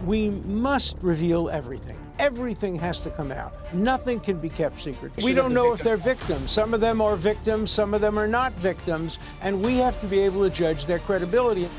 We must reveal everything. Everything has to come out. Nothing can be kept secret. We don't know if they're victims. Some of them are victims, some of them are not victims, and we have to be able to judge their credibility.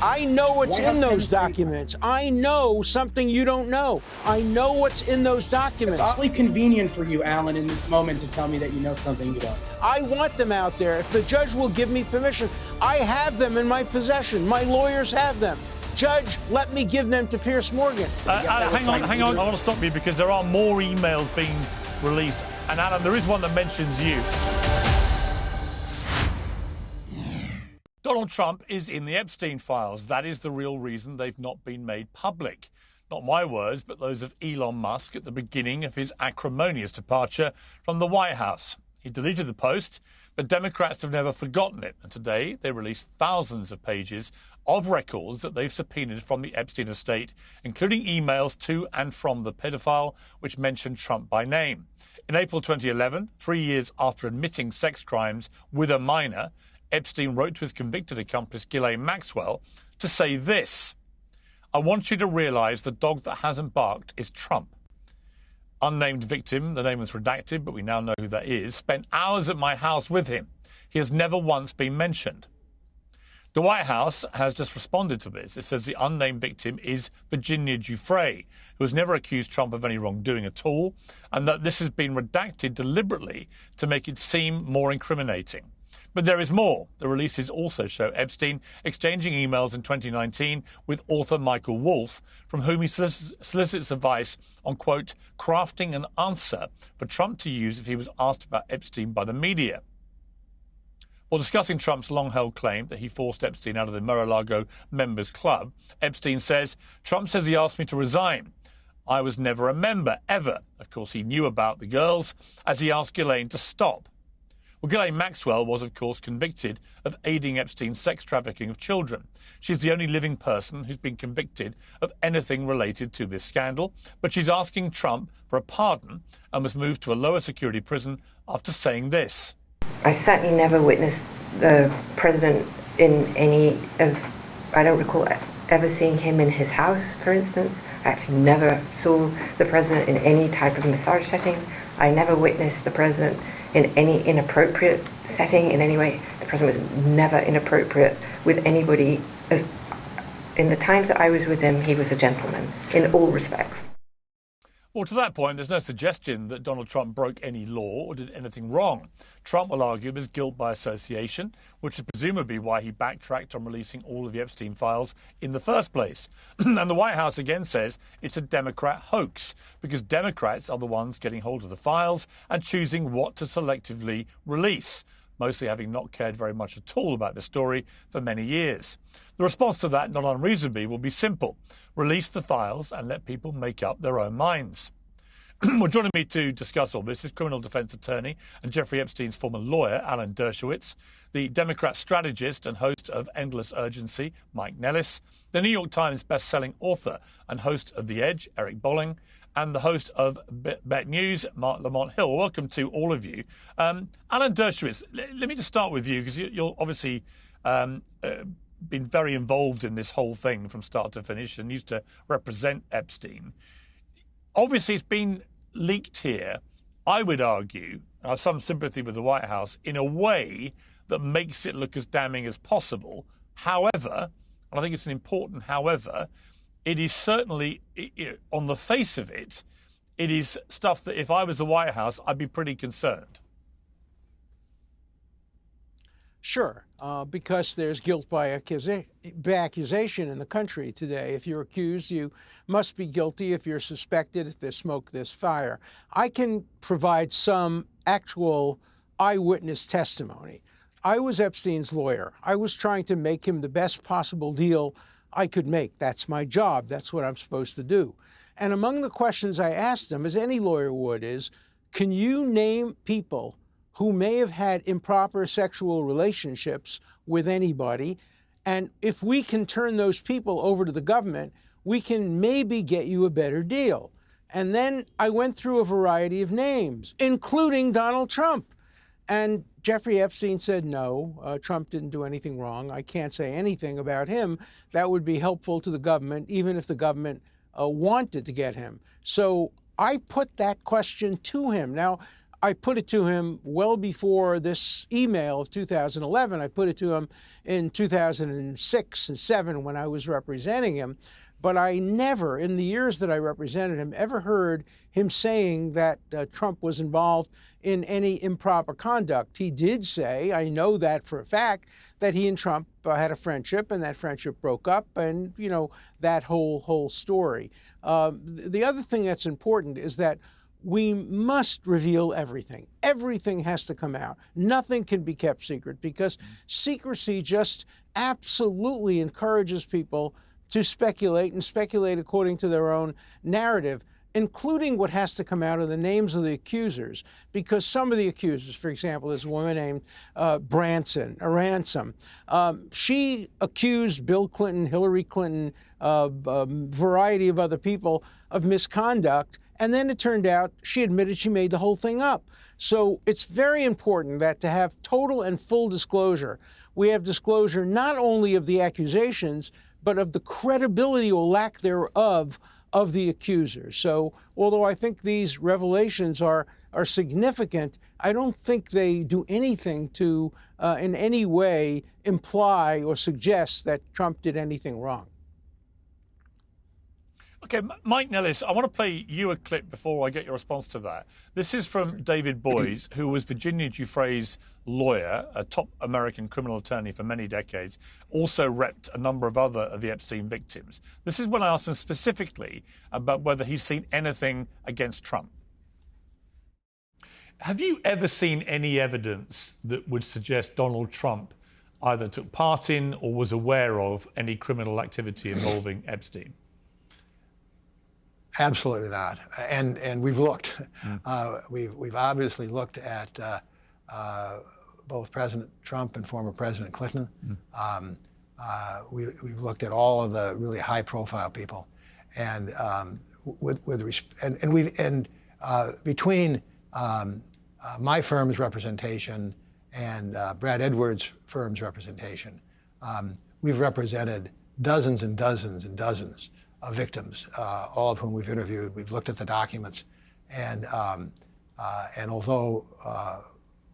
I know what's in those documents. I know something you don't know. I know what's in those documents. It's awfully convenient for you, Alan, in this moment to tell me that you know something you don't. I want them out there. If the judge will give me permission, I have them in my possession. My lawyers have them. Judge, let me give them to Piers Morgan. Hang on. I want to stop you because there are more emails being released. And Alan, there is one that mentions you. Donald Trump is in the Epstein files. That is the real reason they've not been made public. Not my words, but those of Elon Musk at the beginning of his acrimonious departure from the White House. He deleted the post, but Democrats have never forgotten it. And today they released thousands of pages of records that they've subpoenaed from the Epstein estate, including emails to and from the pedophile, which mentioned Trump by name. In April 2011, 3 years after admitting sex crimes with a minor, Epstein wrote to his convicted accomplice, Ghislaine Maxwell, to say this: "I want you to realise the dog that hasn't barked is Trump. Unnamed victim, the name was redacted, but we now know who that is, spent hours at my house with him. He has never once been mentioned." The White House has just responded to this. It says the unnamed victim is Virginia Giuffre, who has never accused Trump of any wrongdoing at all, and that this has been redacted deliberately to make it seem more incriminating. But there is more. The releases also show Epstein exchanging emails in 2019 with author Michael Wolff, from whom he solicits advice on, quote, crafting an answer for Trump to use if he was asked about Epstein by the media. While discussing Trump's long-held claim that he forced Epstein out of the Mar-a-Lago members club, Epstein says, "Trump says he asked me to resign. I was never a member, ever." Of course, he knew about the girls, as he asked Ghislaine to stop. Well, Ghislaine Maxwell was, of course, convicted of aiding Epstein's sex trafficking of children. She's the only living person who's been convicted of anything related to this scandal, but she's asking Trump for a pardon and was moved to a lower security prison after saying this. I certainly never witnessed the president in any of, I don't recall ever seeing him in his house, for instance. I actually never saw the president in any type of massage setting. I never witnessed the president in any inappropriate setting in any way. The president was never inappropriate with anybody. In the times that I was with him, he was a gentleman in all respects. Well, to that point, there's no suggestion that Donald Trump broke any law or did anything wrong. Trump will argue it was guilt by association, which is presumably why he backtracked on releasing all of the Epstein files in the first place. And the White House again says it's a Democrat hoax, because Democrats are the ones getting hold of the files and choosing what to selectively release, mostly having not cared very much at all about the story for many years. The response to that, not unreasonably, will be simple. Release the files and let people make up their own minds. Well, joining me to discuss all this is criminal defense attorney and Jeffrey Epstein's former lawyer, Alan Dershowitz, the Democrat strategist and host of Endless Urgency, Mike Nellis, the New York Times best-selling author and host of The Edge, Eric Bolling, and the host of Bet News, Marc Lamont Hill. Welcome to all of you. Alan Dershowitz, let me just start with you, because you're obviously been very involved in this whole thing from start to finish and used to represent Epstein. Obviously, it's been leaked here, I would argue, I have some sympathy with the White House, in a way that makes it look as damning as possible. However, and I think it's an important however, it is certainly, on the face of it, it is stuff that if I was the White House, I'd be pretty concerned. Sure, because there's guilt by accusation in the country today. If you're accused, you must be guilty. If you're suspected, if there's smoke, there's fire. I can provide some actual eyewitness testimony. I was Epstein's lawyer. I was trying to make him the best possible deal I could make. That's my job. That's what I'm supposed to do. And among the questions I asked him, as any lawyer would, is, can you name people who may have had improper sexual relationships with anybody? And if we can turn those people over to the government, we can maybe get you a better deal. And then I went through a variety of names, including Donald Trump. And Jeffrey Epstein said, no, Trump didn't do anything wrong. I can't say anything about him that would be helpful to the government, even if the government wanted to get him. So I put that question to him. Now, I put it to him well before this email of 2011. I put it to him in 2006 and 7 when I was representing him. But I never, in the years that I represented him, ever heard him saying that Trump was involved in any improper conduct. He did say, I know that for a fact, that he and Trump had a friendship, and that friendship broke up, and, you know, that whole story. The other thing that's important is that we must reveal everything. Everything has to come out. Nothing can be kept secret, because secrecy just absolutely encourages people to speculate, and speculate according to their own narrative, including what has to come out of the names of the accusers. Because some of the accusers, for example, there's a woman named Ransom. She accused Bill Clinton, Hillary Clinton, a variety of other people of misconduct, and then it turned out she admitted she made the whole thing up. So it's very important that to have total and full disclosure, we have disclosure not only of the accusations, but of the credibility or lack thereof of the accusers. So although I think these revelations are significant, I don't think they do anything to in any way imply or suggest that Trump did anything wrong. Okay, Mike Nellis, I want to play you a clip before I get your response to that. This is from David Boies, who was Virginia Giuffre's lawyer, a top American criminal attorney for many decades, also repped a number of other of the Epstein victims. This is when I asked him specifically about whether he's seen anything against Trump. Have you ever seen any evidence that would suggest Donald Trump either took part in or was aware of any criminal activity involving Epstein? Absolutely not. And we've looked. We've obviously looked at both President Trump and former President Clinton. We've looked at all of the really high-profile people, and between my firm's representation and Brad Edwards' firm's representation, we've represented dozens and dozens and dozens of victims, all of whom we've interviewed. We've looked at the documents, and although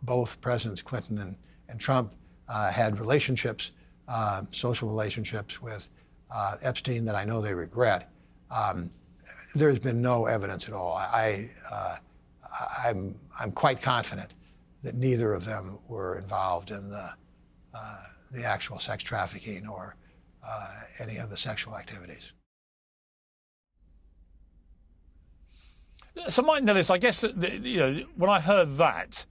both Presidents Clinton and Trump had relationships, social relationships with Epstein that I know they regret, there's been no evidence at all. I'm quite confident that neither of them were involved in the actual sex trafficking or any of the sexual activities. So, Mike Nellis, I guess that, when I heard that,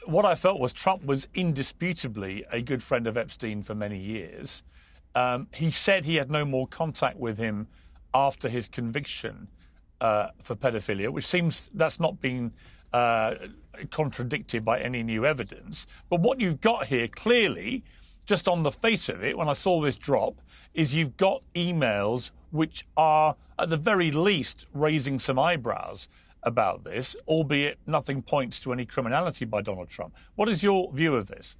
what I felt was Trump was indisputably a good friend of Epstein for many years. He said he had no more contact with him after his conviction for pedophilia, which seems that's not been contradicted by any new evidence. But what you've got here, clearly, just on the face of it, when I saw this drop, is you've got emails which are, at the very least, raising some eyebrows about this, albeit nothing points to any criminality by Donald Trump. What is your view of this?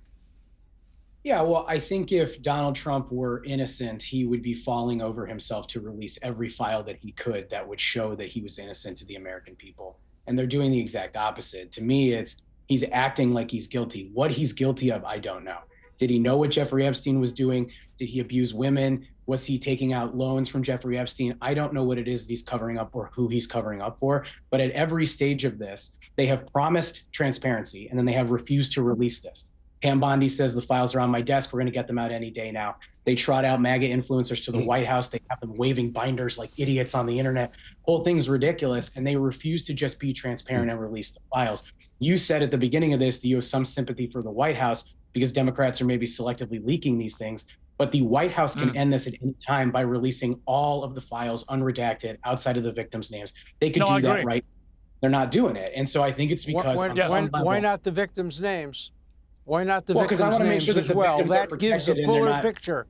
Yeah, well, I think if Donald Trump were innocent, he would be falling over himself to release every file that he could that would show that he was innocent to the American people. And they're doing the exact opposite. To me, it's he's acting like he's guilty. What he's guilty of, I don't know. Did he know what Jeffrey Epstein was doing? Did he abuse women? Was he taking out loans from Jeffrey Epstein? I don't know what it is that he's covering up or who he's covering up for. But at every stage of this, they have promised transparency, and then they have refused to release this. Pam Bondi says the files are on my desk. We're going to get them out any day now. They trot out MAGA influencers to the White House. They have them waving binders like idiots on the internet. Whole thing's ridiculous. And they refuse to just be transparent and release the files. You said at the beginning of this that you have some sympathy for the White House because Democrats are maybe selectively leaking these things. But the White House can end this at any time by releasing all of the files unredacted outside of the victims' names. They could do that, right? They're not doing it. And so I think it's because why not the victims' names? Why not the victims' names as well? That gives a fuller picture.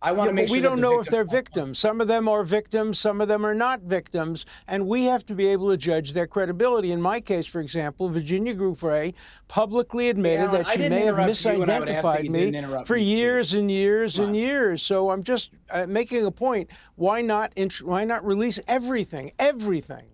I want to make but sure we that don't the know if they're victims- victims. Some of them are victims, some of them are not victims, and we have to be able to judge their credibility. In my case, for example, Virginia Giuffre publicly admitted Alan, that I she didn't may have interrupt you, and I would ask that misidentified you me didn't interrupt for me, years please. and years Come and on. years. So I'm just making a point. Why not release everything? Everything.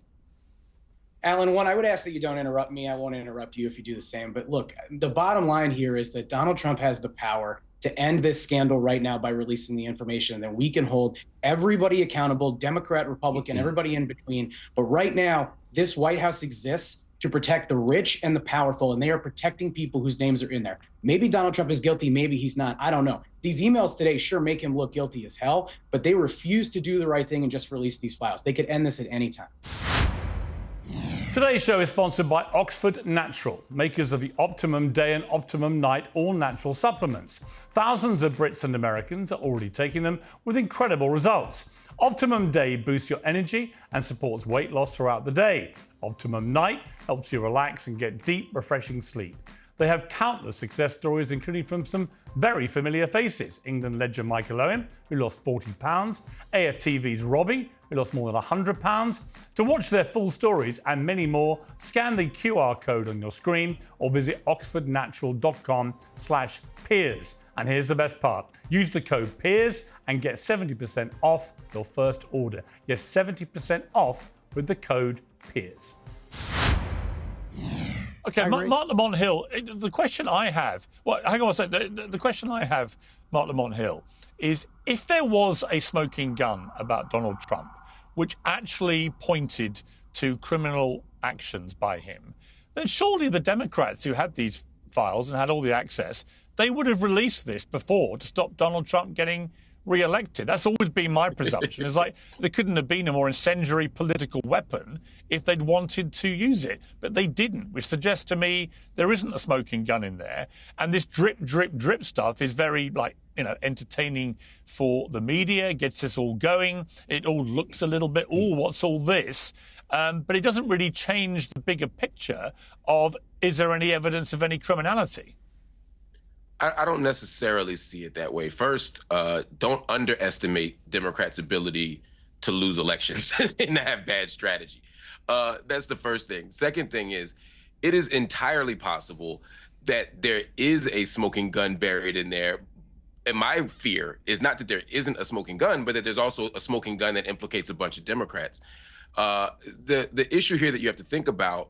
Alan, one, I would ask that you don't interrupt me. I won't interrupt you if you do the same. But look, the bottom line here is that Donald Trump has the power to end this scandal right now by releasing the information. And then we can hold everybody accountable, Democrat, Republican, everybody in between. But right now, this White House exists to protect the rich and the powerful, and they are protecting people whose names are in there. Maybe Donald Trump is guilty, maybe he's not. I don't know. These emails today sure make him look guilty as hell, but they refuse to do the right thing and just release these files. They could end this at any time. Today's show is sponsored by Oxford Natural, makers of the Optimum Day and Optimum Night all-natural supplements. Thousands of Brits and Americans are already taking them with incredible results. Optimum Day boosts your energy and supports weight loss throughout the day. Optimum Night helps you relax and get deep, refreshing sleep. They have countless success stories, including from some very familiar faces. England legend Michael Owen, who lost 40 pounds. AFTV's Robbie, who lost more than 100 pounds. To watch their full stories and many more, scan the QR code on your screen or visit oxfordnatural.com/Piers. And here's the best part. Use the code Piers and get 70% off your first order. Yes, 70% off with the code Piers. Okay, Marc Lamont Hill, the question I have, well, hang on a second. The question I have, Marc Lamont Hill, is if there was a smoking gun about Donald Trump, which actually pointed to criminal actions by him, then surely the Democrats who had these files and had all the access, they would have released this before to stop Donald Trump getting re-elected. That's always been my presumption. It's like there couldn't have been a more incendiary political weapon if they'd wanted to use it, but they didn't, which suggests to me there isn't a smoking gun in there. And this drip, drip, drip stuff is very, entertaining for the media, gets us all going. It all looks a little bit, what's all this? But it doesn't really change the bigger picture of, is there any evidence of any criminality? I don't necessarily see it that way. First, don't underestimate Democrats' ability to lose elections and to have bad strategy. That's the first thing. Second thing is, it is entirely possible that there is a smoking gun buried in there. And my fear is not that there isn't a smoking gun, but that there's also a smoking gun that implicates a bunch of Democrats. The issue here that you have to think about,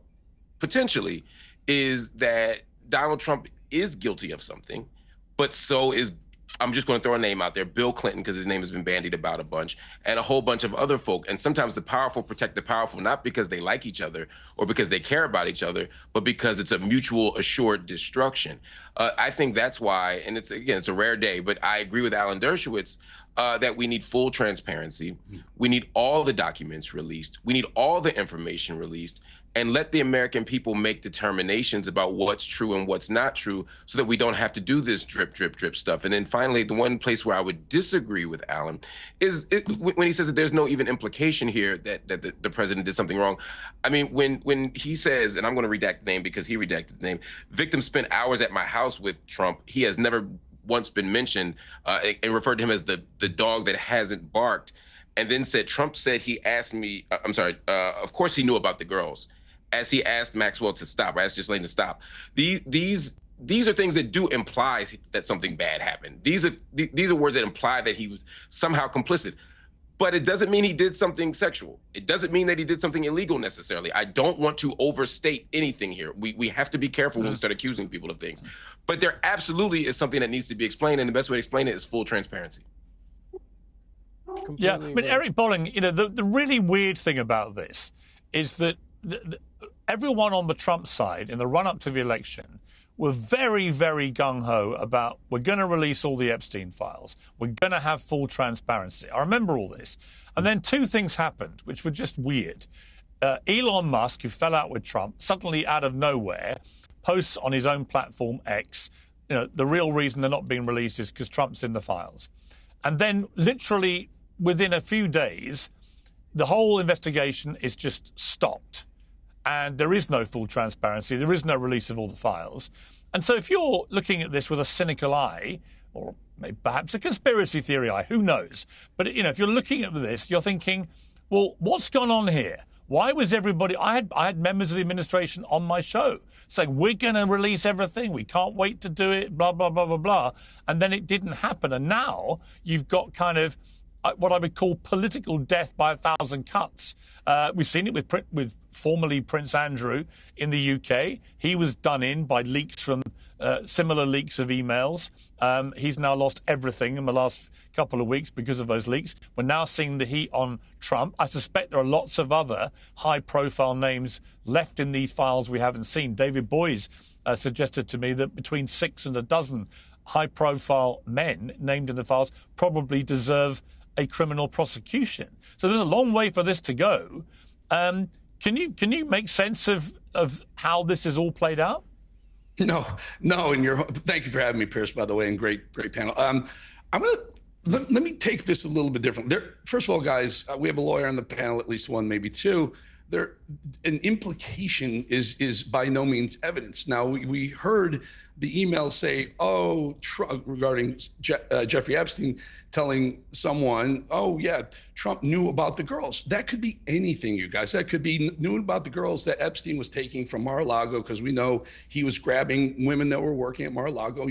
potentially, is that Donald Trump is guilty of something, but so is, I'm just going to throw a name out there, Bill Clinton, because his name has been bandied about a bunch, and a whole bunch of other folk. And sometimes the powerful protect the powerful, not because they like each other or because they care about each other, but because it's a mutual assured destruction. I think that's why, and it's a rare day, but I agree with Alan Dershowitz that we need full transparency. We need all the documents released. We need all the information released, and let the American people make determinations about what's true and what's not true so that we don't have to do this drip, drip, drip stuff. And then finally, the one place where I would disagree with Alan is when he says that there's no even implication here that the president did something wrong. I mean, when he says, and I'm going to redact the name because he redacted the name, victim spent hours at my house with Trump, he has never once been mentioned and referred to him as the dog that hasn't barked, and then said, Trump said he asked me, of course he knew about the girls, as he asked Maxwell to stop, or asked Ghislaine to stop. These are things that do imply that something bad happened. These are words that imply that he was somehow complicit. But it doesn't mean he did something sexual. It doesn't mean that he did something illegal necessarily. I don't want to overstate anything here. We have to be careful when we start accusing people of things. But there absolutely is something that needs to be explained, and the best way to explain it is full transparency. Yeah, I mean, Eric Bolling, the really weird thing about this is that everyone on the Trump side in the run-up to the election were very, very gung-ho about, we're going to release all the Epstein files. We're going to have full transparency. I remember all this. And then two things happened, which were just weird. Elon Musk, who fell out with Trump, suddenly out of nowhere, posts on his own platform, X, the real reason they're not being released is because Trump's in the files. And then literally within a few days, the whole investigation is just stopped. And there is no full transparency. There is no release of all the files. And so if you're looking at this with a cynical eye, or maybe perhaps a conspiracy theory, who knows? But, if you're looking at this, you're thinking, well, what's gone on here? Why was everybody... I had members of the administration on my show saying, we're going to release everything. We can't wait to do it, blah, blah, blah, blah, blah. And then it didn't happen. And now you've got kind of what I would call political death by 1,000 cuts. We've seen it with formerly Prince Andrew in the UK. He was done in by leaks from similar leaks of emails. He's now lost everything in the last couple of weeks because of those leaks. We're now seeing the heat on Trump. I suspect there are lots of other high-profile names left in these files we haven't seen. David Boies suggested to me that between 6 and a dozen high-profile men named in the files probably deserve a criminal prosecution. So there's a long way for this to go. Can you make sense of how this is all played out? No, and thank you for having me, Piers, by the way, and great panel. Let me take this a little bit different. First of all, guys, we have a lawyer on the panel, at least one, maybe two. An implication is by no means evidence. Now, we heard the email say, regarding Jeffrey Epstein telling someone, Trump knew about the girls. That could be anything, you guys. That could be knew about the girls that Epstein was taking from Mar-a-Lago, because we know he was grabbing women that were working at Mar-a-Lago,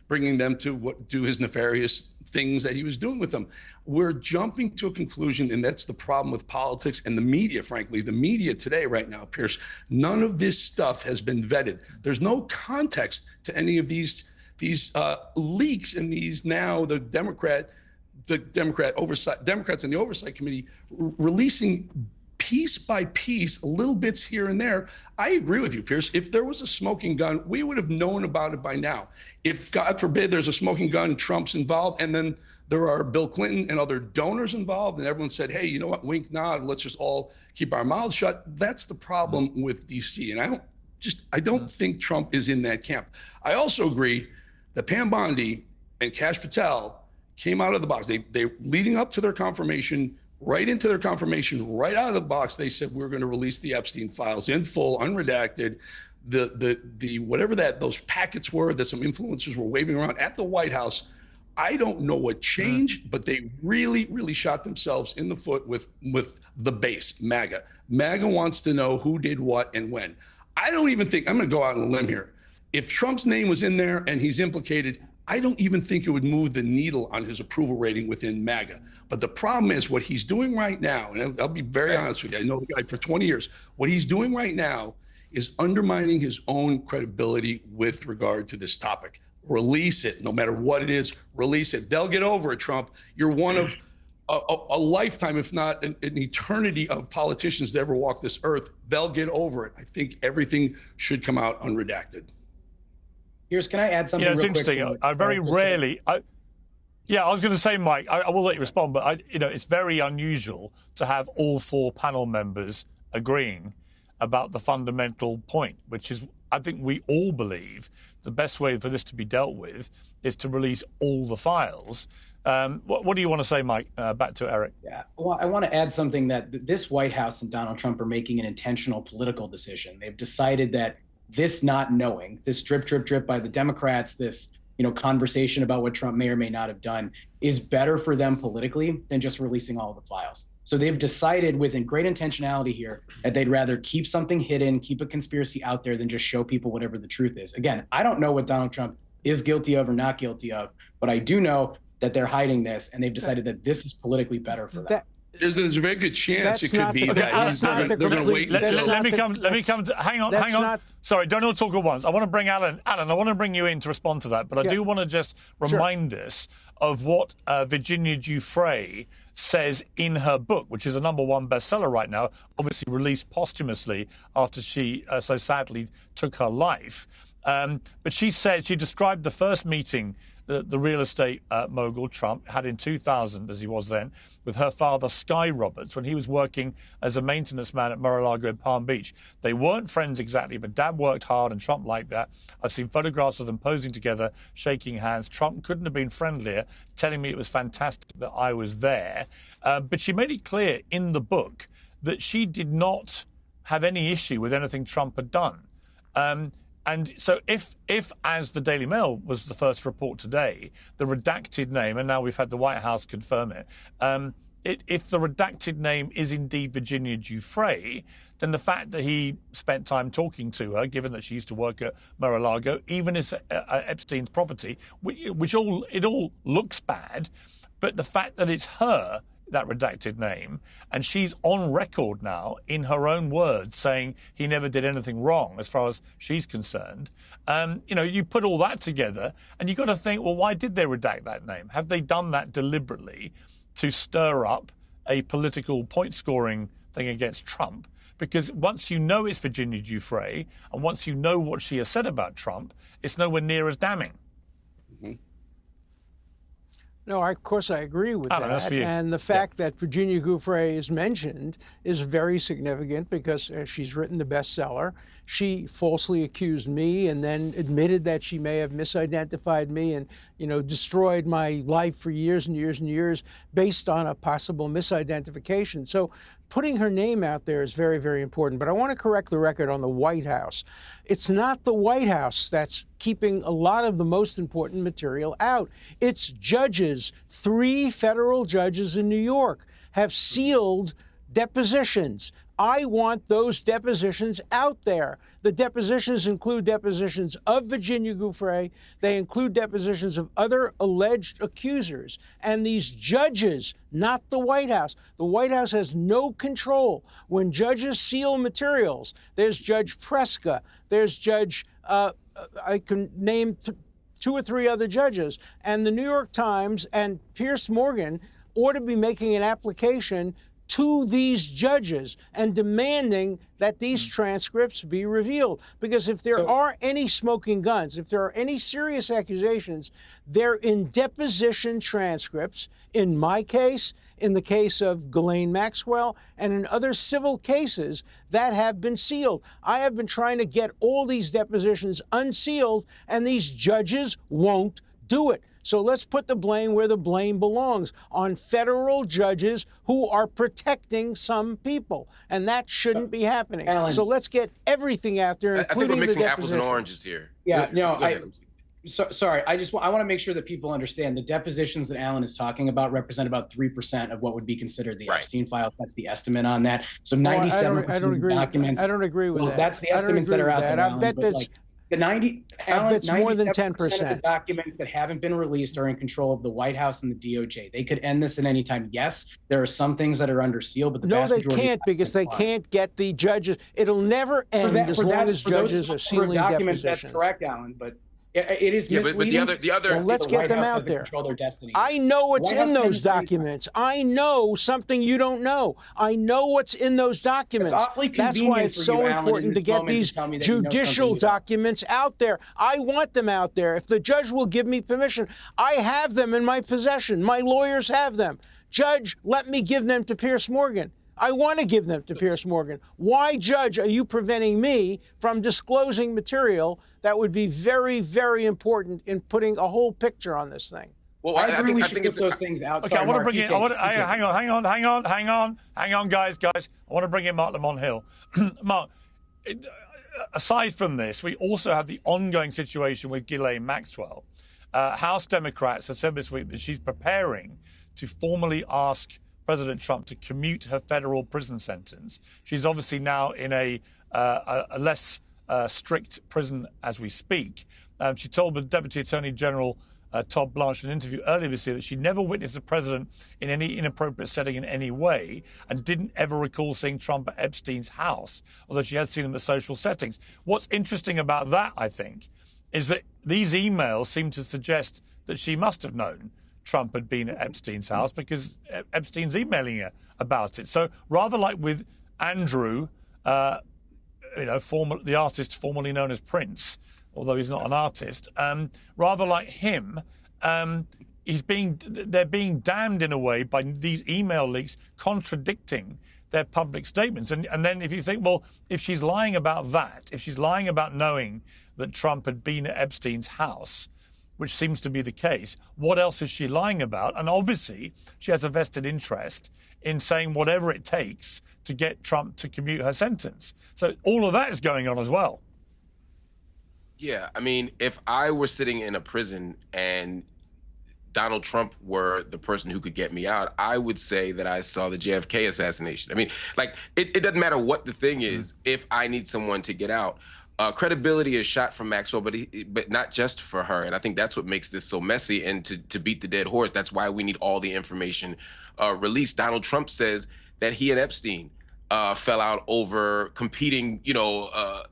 bringing them to do his nefarious things that he was doing with them. We're jumping to a conclusion, and that's the problem with politics and the media, frankly. The media today, right now, Piers, none of this stuff has been vetted. There's no context to any of these leaks and these now the Democrats in the Oversight Committee releasing piece by piece, little bits here and there. I agree with you, Piers. If there was a smoking gun, we would have known about it by now. If, God forbid, there's a smoking gun, Trump's involved, and then there are Bill Clinton and other donors involved, and everyone said, hey, you know what, wink, nod, let's just all keep our mouths shut. That's the problem with D.C. And I don't think Trump is in that camp. I also agree that Pam Bondi and Kash Patel came out of the box. They leading up to their confirmation, right into their confirmation, right out of the box, they said we're going to release the Epstein files in full, unredacted. The whatever those packets were that some influencers were waving around at the White House. I don't know what changed, but they really, really shot themselves in the foot with the base, MAGA. MAGA wants to know who did what and when. I don't even think, I'm going to go out on a limb here. If Trump's name was in there and he's implicated, I don't even think it would move the needle on his approval rating within MAGA. But the problem is what he's doing right now, and I'll be very honest with you, I know the guy for 20 years. What he's doing right now is undermining his own credibility with regard to this topic. Release it, no matter what it is, release it. They'll get over it, Trump. You're one of a lifetime, if not an eternity of politicians to ever walk this earth. They'll get over it. I think everything should come out unredacted. Here's, can I add something it's real quick? Interesting. I very rarely... I was going to say, Mike, I will let you respond, but it's very unusual to have all four panel members agreeing about the fundamental point, which is, I think we all believe the best way for this to be dealt with is to release all the files. What do you want to say, Mike? Back to Eric. Yeah, well, I want to add something that this White House and Donald Trump are making an intentional political decision. They've decided that this not knowing, this drip, drip, drip by the Democrats, this conversation about what Trump may or may not have done is better for them politically than just releasing all of the files. So they've decided with great intentionality here that they'd rather keep something hidden, keep a conspiracy out there than just show people whatever the truth is. Again, I don't know what Donald Trump is guilty of or not guilty of, but I do know that they're hiding this, and they've decided that this is politically better for them. There's a very good chance it could be that they're going to wait until... Let me come to... Hang on. Sorry, don't all talk at once. I want to bring Alan. Alan, I want to bring you in to respond to that, but I do want to just remind us of what Virginia Giuffre says in her book, which is a #1 bestseller right now, obviously released posthumously after she so sadly took her life. But she described the first meeting that the real estate mogul Trump had in 2000, as he was then, with her father, Sky Roberts, when he was working as a maintenance man at Mar-a-Lago in Palm Beach. They weren't friends exactly, but Dad worked hard and Trump liked that. I've seen photographs of them posing together, shaking hands. Trump couldn't have been friendlier, telling me it was fantastic that I was there. But she made it clear in the book that she did not have any issue with anything Trump had done. And so if, as the Daily Mail was the first report today, the redacted name, and now we've had the White House confirm it, if the redacted name is indeed Virginia Giuffre, then the fact that he spent time talking to her, given that she used to work at Mar-a-Lago, even as Epstein's property, which all looks bad, but the fact that it's her, that redacted name, and she's on record now in her own words saying he never did anything wrong as far as she's concerned. You put all that together and you've got to think, well, why did they redact that name? Have they done that deliberately to stir up a political point-scoring thing against Trump? Because once you know it's Virginia Giuffre, and once you know what she has said about Trump, it's nowhere near as damning. Mm-hmm. No, of course I agree with Alan, that's that. for you. And the fact that Virginia Giuffre is mentioned is very significant because she's written the bestseller. She falsely accused me and then admitted that she may have misidentified me and, destroyed my life for years and years and years based on a possible misidentification. So putting her name out there is very, very important. But I want to correct the record on the White House. It's not the White House that's keeping a lot of the most important material out. It's judges. 3 federal judges in New York have sealed depositions. I want those depositions out there. The depositions include depositions of Virginia Giuffre. They include depositions of other alleged accusers. And these judges, not the White House. The White House has no control. When judges seal materials, there's Judge Preska, there's Judge, I can name 2 or 3 other judges. And the New York Times and Piers Morgan ought to be making an application to these judges and demanding that these transcripts be revealed. Because if there are any smoking guns, if there are any serious accusations, they're in deposition transcripts, in my case, in the case of Ghislaine Maxwell, and in other civil cases that have been sealed. I have been trying to get all these depositions unsealed, and these judges won't do it. So let's put the blame where the blame belongs, on federal judges who are protecting some people. And that shouldn't be happening. Alan, so let's get everything out there, including I think we're mixing the apples and deposition. oranges here. Yeah, Go ahead. Sorry. I want to make sure that people understand the depositions that Alan is talking about represent about 3% of what would be considered the Epstein files. That's the estimate on that. So 97% I don't of agree. documents. I don't agree with that. That's the estimates that are out there. I bet that's. The 90, it's more than 10%. of the documents that haven't been released are in control of the White House and the DOJ. They could end this at any time. Yes, there are some things that are under seal, but the no, vast they majority can't, because they can't get the judges. It'll never end as long as judges are sealing depositions. That's correct, Alan, but it is misleading. But the other. Well, let's get them out there. Control their destiny. I know what's in those documents. I know something you don't know. I know what's in those documents. That's why it's so important to get these judicial documents out there. I want them out there. If the judge will give me permission, I have them in my possession. My lawyers have them. Judge, let me give them to Piers Morgan. I want to give them to Piers Morgan. Why, Judge, are you preventing me from disclosing material that would be very, very important in putting a whole picture on this thing? Well, I agree we should put those things out. Okay, I want to bring in. Hang on, guys. I want to bring in Marc Lamont Hill. Marc, aside from this, we also have the ongoing situation with Ghislaine Maxwell. House Democrats have said this week that she's preparing to formally ask President Trump to commute her federal prison sentence. She's obviously now in a less strict prison as we speak. She told the Deputy Attorney General Todd Blanche in an interview earlier this year that she never witnessed the president in any inappropriate setting in any way and didn't ever recall seeing Trump at Epstein's house, although she had seen him at social settings. What's interesting about that, I think, is that these emails seem to suggest that she must have known Trump had been at Epstein's house because Epstein's emailing her about it. So rather like with Andrew, the artist formerly known as Prince, although he's not an artist, rather like him, they're being damned in a way by these email leaks contradicting their public statements. And then if you think, well, if she's lying about that, if she's lying about knowing that Trump had been at Epstein's house, which seems to be the case, what else is she lying about? And obviously, she has a vested interest in saying whatever it takes to get Trump to commute her sentence. So all of that is going on as well. Yeah, I mean, if I were sitting in a prison and Donald Trump were the person who could get me out, I would say that I saw the JFK assassination. I mean, like, it doesn't matter what the thing is, if I need someone to get out. Credibility is shot from Maxwell, but not just for her. And I think that's what makes this so messy. And to beat the dead horse, that's why we need all the information released. Donald Trump says that he and Epstein fell out over competing,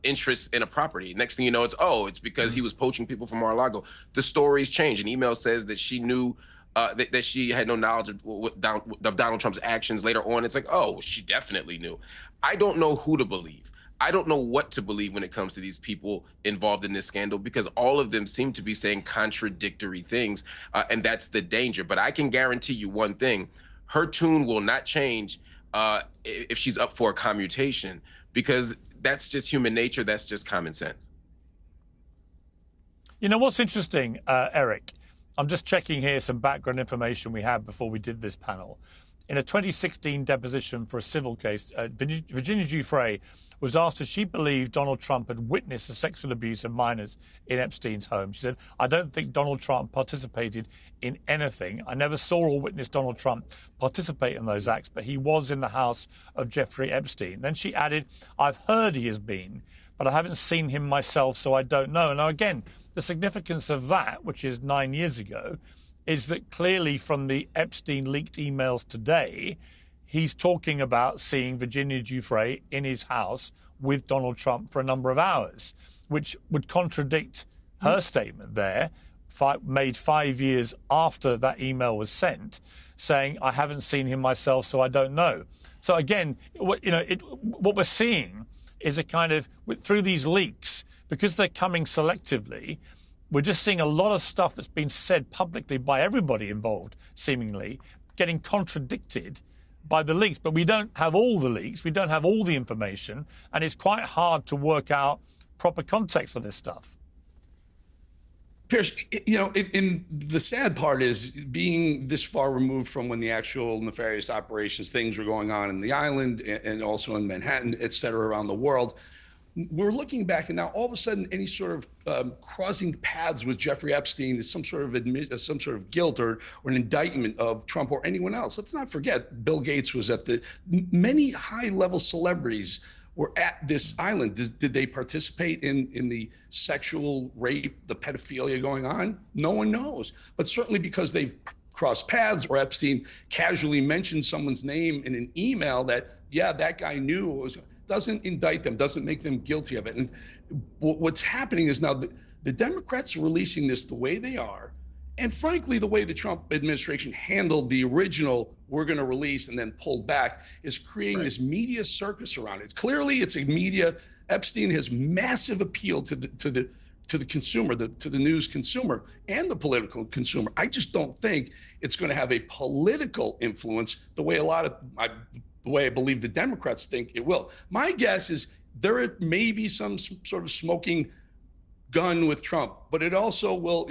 interests in a property. Next thing you know, it's because he was poaching people from Mar-a-Lago. The stories change. An email says that she knew that she had no knowledge of Donald Trump's actions. Later on, it's like, oh, she definitely knew. I don't know who to believe. I don't know what to believe when it comes to these people involved in this scandal, because all of them seem to be saying contradictory things, and that's the danger. But I can guarantee you one thing: her tune will not change if she's up for a commutation, because that's just human nature. That's just common sense. You know what's interesting, Eric? I'm just checking here some background information we had before we did this panel. In a 2016 deposition for a civil case, Virginia Giuffre was asked if she believed Donald Trump had witnessed the sexual abuse of minors in Epstein's home. She said, "I don't think Donald Trump participated in anything. I never saw or witnessed Donald Trump participate in those acts, but he was in the house of Jeffrey Epstein." Then she added, "I've heard he has been, but I haven't seen him myself, so I don't know." Now, again, the significance of that, which is 9 years ago, is that clearly from the Epstein leaked emails today, he's talking about seeing Virginia Giuffre in his house with Donald Trump for a number of hours, which would contradict her statement there, made 5 years after that email was sent, saying, "I haven't seen him myself, so I don't know." So again, what we're seeing is a kind of, through these leaks, because they're coming selectively, we're just seeing a lot of stuff that's been said publicly by everybody involved, seemingly, getting contradicted by the leaks. But we don't have all the leaks, we don't have all the information, and it's quite hard to work out proper context for this stuff. Piers, in the sad part is being this far removed from when the actual nefarious operations, things were going on in the island and also in Manhattan, et cetera, around the world. We're looking back, and now all of a sudden, any sort of crossing paths with Jeffrey Epstein is some sort of guilt or an indictment of Trump or anyone else. Let's not forget, Bill Gates was at many high-level celebrities were at this island. Did they participate in the sexual rape, the pedophilia going on? No one knows. But certainly because they've crossed paths, or Epstein casually mentioned someone's name in an email that, yeah, that guy knew it was. Doesn't indict them, doesn't make them guilty of it. And what's happening is now the Democrats are releasing this the way they are. And frankly, the way the Trump administration handled the original, we're going to release and then pulled back, is creating this media circus around it. Clearly, it's a media. Epstein has massive appeal to the consumer, to the news consumer and the political consumer. I just don't think it's going to have a political influence the way the way I believe the Democrats think it will. My guess is there may be some sort of smoking gun with Trump, but it also will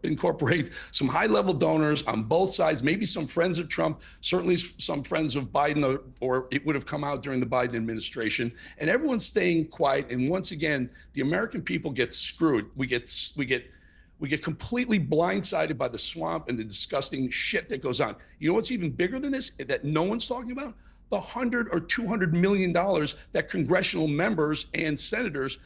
incorporate some high-level donors on both sides, maybe some friends of Trump, certainly some friends of Biden, or it would have come out during the Biden administration, and everyone's staying quiet. And once again, the American people get screwed. We get completely blindsided by the swamp and the disgusting shit that goes on. You know what's even bigger than this that no one's talking about? The $100 or $200 million that congressional members and senators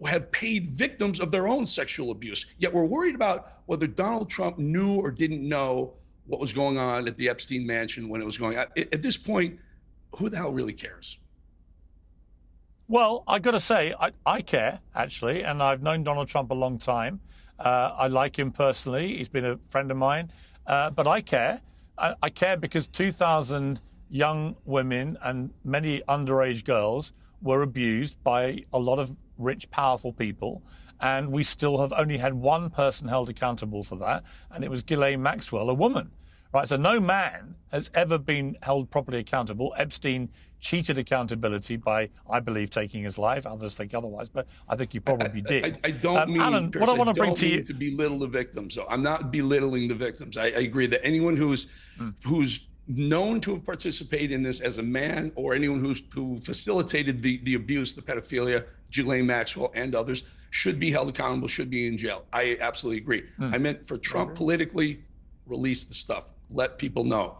have paid victims of their own sexual abuse. Yet we're worried about whether Donald Trump knew or didn't know what was going on at the Epstein mansion when it was going on. At this point, who the hell really cares? Well, I got to say, I care, actually, and I've known Donald Trump a long time. I like him personally. He's been a friend of mine. But I care. I care because 2,000 young women and many underage girls were abused by a lot of rich, powerful people. And we still have only had one person held accountable for that, and it was Ghislaine Maxwell, a woman. Right, so no man has ever been held properly accountable. Epstein cheated accountability by, I believe, taking his life. Others think otherwise, but I think he probably did. I don't mean, Alan, what I want to bring to you, to belittle the victims. So I'm not belittling the victims. I agree that anyone who's known to have participated in this as a man or anyone who facilitated the abuse, the pedophilia, Ghislaine Maxwell and others, should be held accountable, should be in jail. I absolutely agree. I meant for Trump politically, release the stuff. Let people know.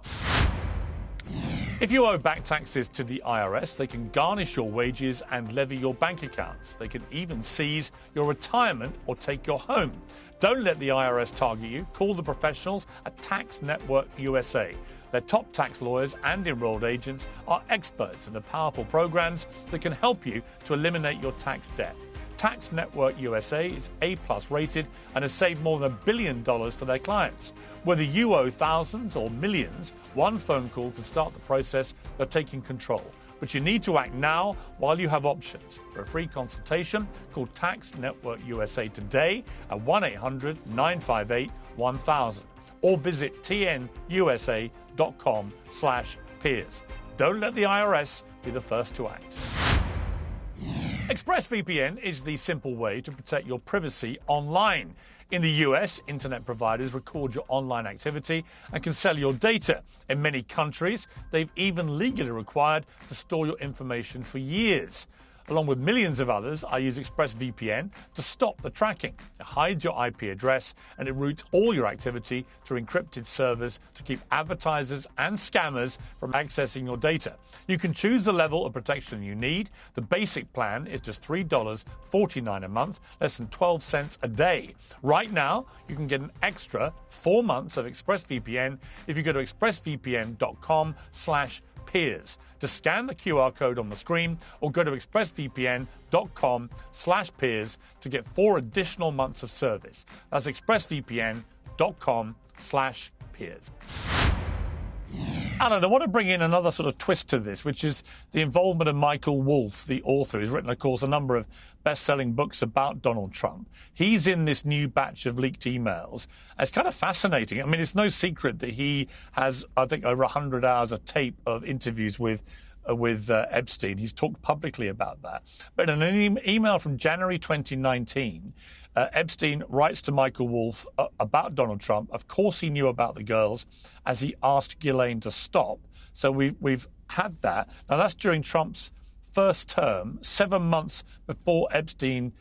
If you owe back taxes to the IRS, they can garnish your wages and levy your bank accounts. They can even seize your retirement or take your home. Don't let the IRS target you. Call the professionals at Tax Network USA. Their top tax lawyers and enrolled agents are experts in the powerful programs that can help you to eliminate your tax debt. Tax Network USA is A+ rated and has saved more than $1 billion for their clients. Whether you owe thousands or millions, one phone call can start the process of taking control. But you need to act now while you have options. For a free consultation, call Tax Network USA today at 1-800-958-1000 or visit tnusa.com/peers. Don't let the IRS be the first to act. ExpressVPN is the simple way to protect your privacy online. In the US, internet providers record your online activity and can sell your data. In many countries, they've even legally required to store your information for years. Along with millions of others, I use ExpressVPN to stop the tracking. It hides your IP address and it routes all your activity through encrypted servers to keep advertisers and scammers from accessing your data. You can choose the level of protection you need. The basic plan is just $3.49 a month, less than 12 cents a day. Right now, you can get an extra 4 months of ExpressVPN if you go to expressvpn.com/peers. To scan the QR code on the screen or go to expressvpn.com/peers to get 4 additional months of service. That's expressvpn.com/peers. Alan, I want to bring in another sort of twist to this, which is the involvement of Michael Wolff, the author, who's written, of course, a number of best-selling books about Donald Trump. He's in this new batch of leaked emails. It's kind of fascinating. I mean, it's no secret that he has, I think, over 100 hours of tape of interviews with Epstein. He's talked publicly about that. But in an email from January 2019, Epstein writes to Michael Wolff about Donald Trump. Of course, he knew about the girls, as he asked Ghislaine to stop. So we've had that. Now, that's during Trump's first term, 7 months before Epstein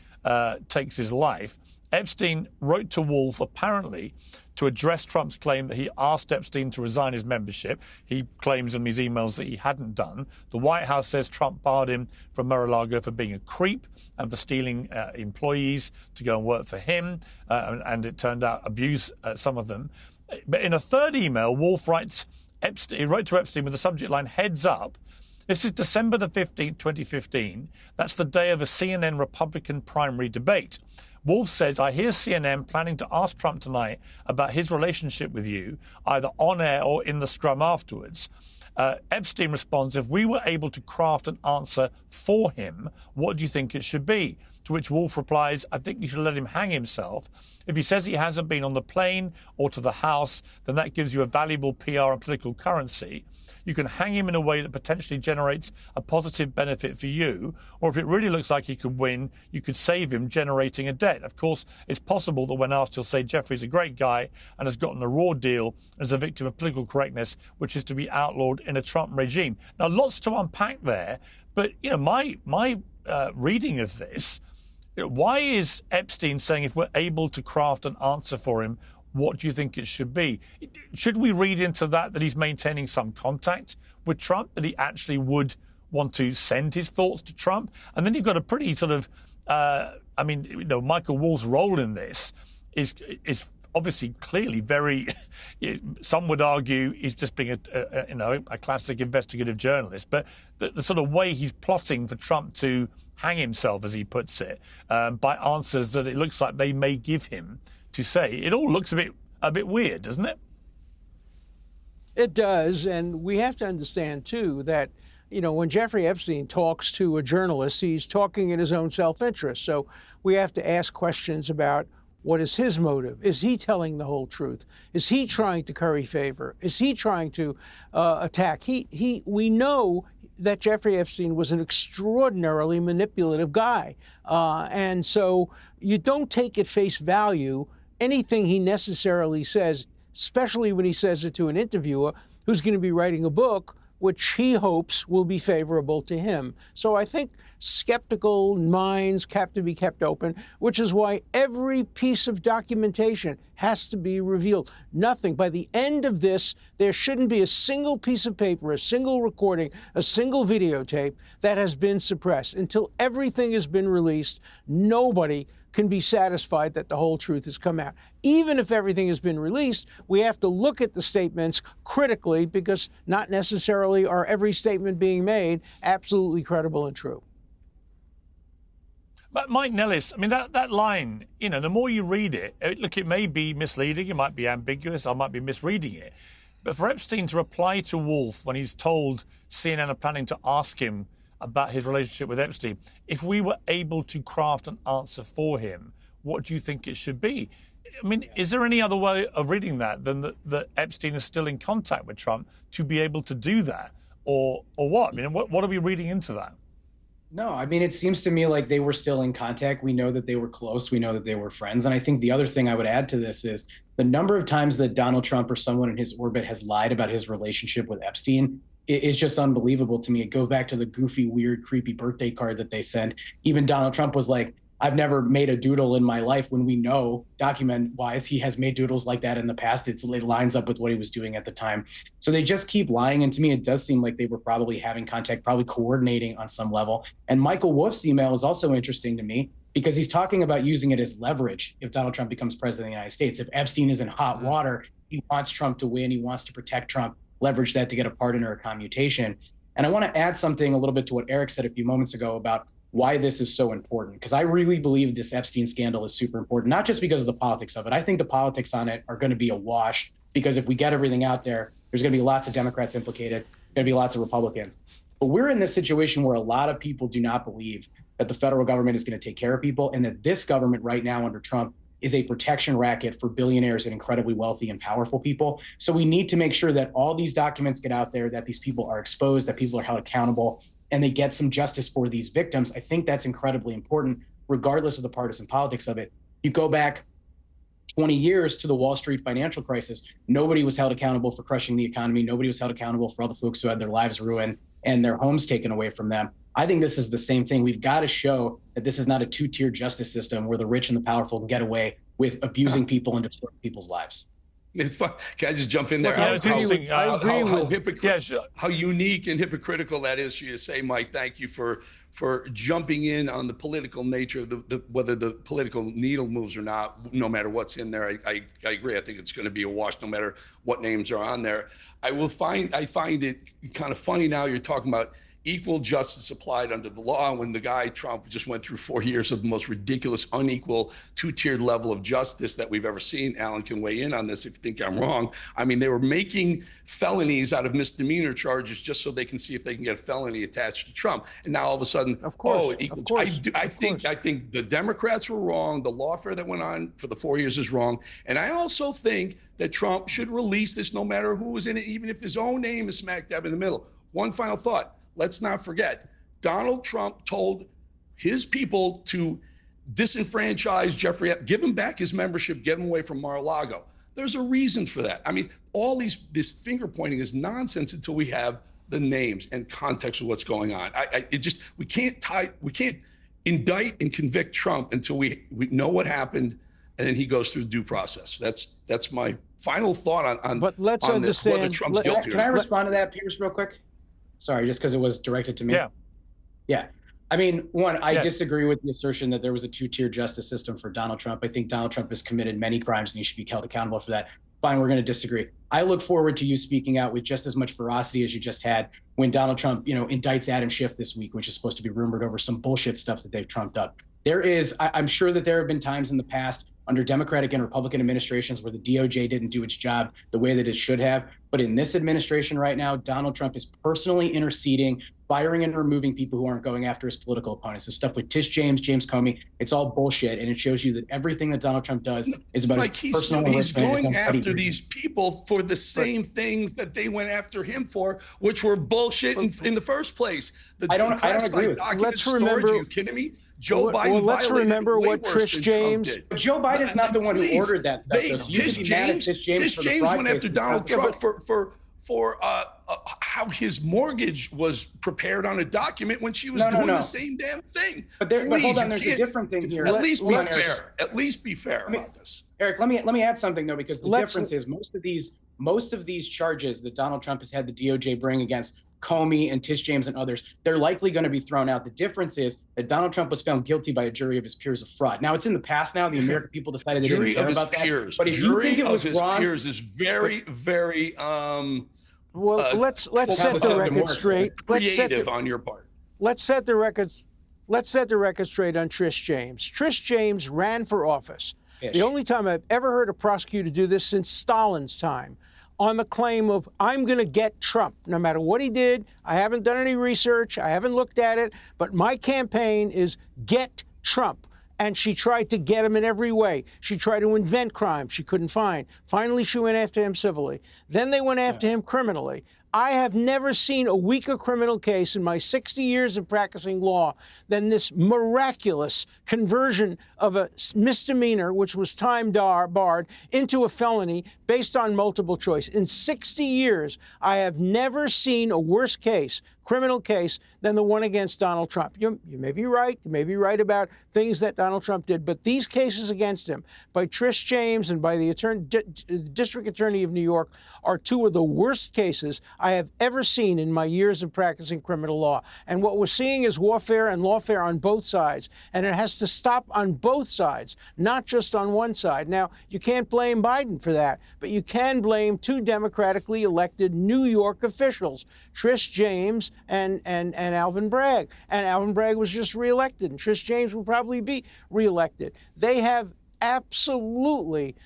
takes his life. Epstein wrote to Wolff, apparently, to address Trump's claim that he asked Epstein to resign his membership. He claims in these emails that he hadn't done. The White House says Trump barred him from Mar-a-Lago for being a creep and for stealing employees to go and work for him, and it turned out abuse some of them. But in a third email, Wolff wrote to Epstein with the subject line, "Heads up." This is December the 15th, 2015. That's the day of a CNN Republican primary debate. Wolff says, "I hear CNN planning to ask Trump tonight about his relationship with you, either on air or in the scrum afterwards." Epstein responds, "If we were able to craft an answer for him, what do you think it should be?" To which Wolff replies, "I think you should let him hang himself. If he says he hasn't been on the plane or to the house, then that gives you a valuable PR and political currency. You can hang him in a way that potentially generates a positive benefit for you, or if it really looks like he could win, you could save him generating a debt. Of course, it's possible that when asked, he'll say Jeffrey's a great guy and has gotten a raw deal as a victim of political correctness, which is to be outlawed in a Trump regime." Now, lots to unpack there, but my reading of this, why is Epstein saying if we're able to craft an answer for him, what do you think it should be? Should we read into that he's maintaining some contact with Trump, that he actually would want to send his thoughts to Trump? And then you've got a pretty sort of, Michael Wolff's role in this is obviously clearly very, some would argue he's just being a classic investigative journalist, but the sort of way he's plotting for Trump to hang himself, as he puts it, by answers that it looks like they may give him to say, it all looks a bit weird, doesn't it? It does, and we have to understand, too, that, when Jeffrey Epstein talks to a journalist, he's talking in his own self-interest. So we have to ask questions about what is his motive? Is he telling the whole truth? Is he trying to curry favor? Is he trying to attack? We know that Jeffrey Epstein was an extraordinarily manipulative guy. And so you don't take at face value anything he necessarily says, especially when he says it to an interviewer, who's going to be writing a book which he hopes will be favorable to him. So I think skeptical minds have to be kept open, which is why every piece of documentation has to be revealed. Nothing. By the end of this, there shouldn't be a single piece of paper, a single recording, a single videotape that has been suppressed. Until everything has been released, nobody can be satisfied that the whole truth has come out. Even if everything has been released, we have to look at the statements critically, because not necessarily are every statement being made absolutely credible and true. But Mike Nellis, I mean, that line, you know, the more you read it, look, it may be misleading, it might be ambiguous, I might be misreading it. But for Epstein to reply to Wolff when he's told CNN are planning to ask him about his relationship with Epstein, if we were able to craft an answer for him, what do you think it should be? I mean, is there any other way of reading that than that Epstein is still in contact with Trump to be able to do that? Or what? I mean, what are we reading into that? No, I mean, it seems to me like they were still in contact. We know that they were close. We know that they were friends. And I think the other thing I would add to this is the number of times that Donald Trump or someone in his orbit has lied about his relationship with Epstein is just unbelievable to me. It goes back to the goofy, weird, creepy birthday card that they sent. Even Donald Trump was like, I've never made a doodle in my life, when we know, document-wise, he has made doodles like that in the past. It lines up with what he was doing at the time. So they just keep lying. And to me, it does seem like they were probably having contact, probably coordinating on some level. And Michael Wolff's email is also interesting to me, because he's talking about using it as leverage if Donald Trump becomes president of the United States. If Epstein is in hot water, he wants Trump to win. He wants to protect Trump, leverage that to get a pardon or a commutation. And I want to add something a little bit to what Eric said a few moments ago about why this is so important, because I really believe this Epstein scandal is super important, not just because of the politics of it. I think the politics on it are going to be a wash, because if we get everything out there, there's going to be lots of Democrats implicated, going to be lots of Republicans. But we're in this situation where a lot of people do not believe that the federal government is going to take care of people, and that this government right now under Trump is a protection racket for billionaires and incredibly wealthy and powerful people. So we need to make sure that all these documents get out there, that these people are exposed, that people are held accountable, and they get some justice for these victims. I think that's incredibly important, regardless of the partisan politics of it. You go back 20 years to the Wall Street financial crisis, nobody was held accountable for crushing the economy. Nobody was held accountable for all the folks who had their lives ruined and their homes taken away from them. I think this is the same thing. We've got to show that this is not a two-tier justice system where the rich and the powerful can get away with abusing people and destroying people's lives. It's fun. Can I just jump in there? Yeah, it's interesting. How unique and hypocritical that is for you to say, Mike. Thank you for jumping in on the political nature of whether the political needle moves or not, no matter what's in there. I agree. I think it's going to be a wash no matter what names are on there. I find it kind of funny now you're talking about equal justice applied under the law, when the guy Trump just went through 4 years of the most ridiculous, unequal, two-tiered level of justice that we've ever seen. Alan can weigh in on this if you think I'm wrong. I mean, they were making felonies out of misdemeanor charges just so they can see if they can get a felony attached to Trump. And now all of a sudden, I think the Democrats were wrong. The lawfare that went on for the 4 years is wrong. And I also think that Trump should release this no matter who was in it, even if his own name is smack dab in the middle. One final thought. Let's not forget, Donald Trump told his people to disenfranchise Jeffrey, give him back his membership, get him away from Mar-a-Lago. There's a reason for that. I mean, this finger pointing is nonsense until we have the names and context of what's going on. We can't indict and convict Trump until we know what happened, and then he goes through due process. That's my final thought on. But let's understand whether Trump's guilty. Can I respond to that, Piers, real quick? Sorry, just because it was directed to me. Yeah. I mean, one, I disagree with the assertion that there was a two-tier justice system for Donald Trump. I think Donald Trump has committed many crimes and he should be held accountable for that. Fine, we're going to disagree. I look forward to you speaking out with just as much veracity as you just had when Donald Trump, indicts Adam Schiff this week, which is supposed to be rumored over some bullshit stuff that they've trumped up. I'm sure that there have been times in the past under Democratic and Republican administrations where the DOJ didn't do its job the way that it should have. But in this administration right now, Donald Trump is personally interceding, firing and removing people who aren't going after his political opponents. The stuff with Tish James, James Comey, it's all bullshit. And it shows you that everything that Donald Trump does is about his personal he's going after these people for the same things that they went after him for, which were bullshit in the first place. I don't agree with document storage. Are you kidding me? Joe Biden. Well, let's remember what Tish James. But Joe Biden's not the one who ordered that stuff. Tish James went after Donald Trump for how his mortgage was prepared on a document when she was doing the same damn thing. But hold on, there's a different thing here. At least be fair. At least be fair about this. Eric, let me add something though, because the difference is most of these charges that Donald Trump has had the DOJ bring against Comey and Tish James and others, they're likely going to be thrown out. The difference is that Donald Trump was found guilty by a jury of his peers of fraud. Now, it's in the past now. The American people decided they didn't care about that. But if you think it was wrong, peers is very, very well, let's set the record straight. Creative on your part. Let's set the record straight on Tish James. Tish James ran for office. The only time I've ever heard a prosecutor do this since Stalin's time, on the claim of, I'm going to get Trump, no matter what he did. I haven't done any research. I haven't looked at it. But my campaign is get Trump. And she tried to get him in every way. She tried to invent crimes she couldn't find. Finally, she went after him civilly. Then they went after him criminally. I have never seen a weaker criminal case in my 60 years of practicing law than this miraculous conversion of a misdemeanor, which was time barred, into a felony based on multiple choice. In 60 years, I have never seen a worse case, criminal case, than the one against Donald Trump. You may be right. You may be right about things that Donald Trump did, but these cases against him by Tish James and by the District Attorney of New York are two of the worst cases I have ever seen in my years of practicing criminal law. And what we're seeing is warfare and lawfare on both sides. And it has to stop on both sides, not just on one side. Now, you can't blame Biden for that, but you can blame two democratically elected New York officials, Tish James and Alvin Bragg. And Alvin Bragg was just reelected, and Tish James will probably be reelected. They have absolutely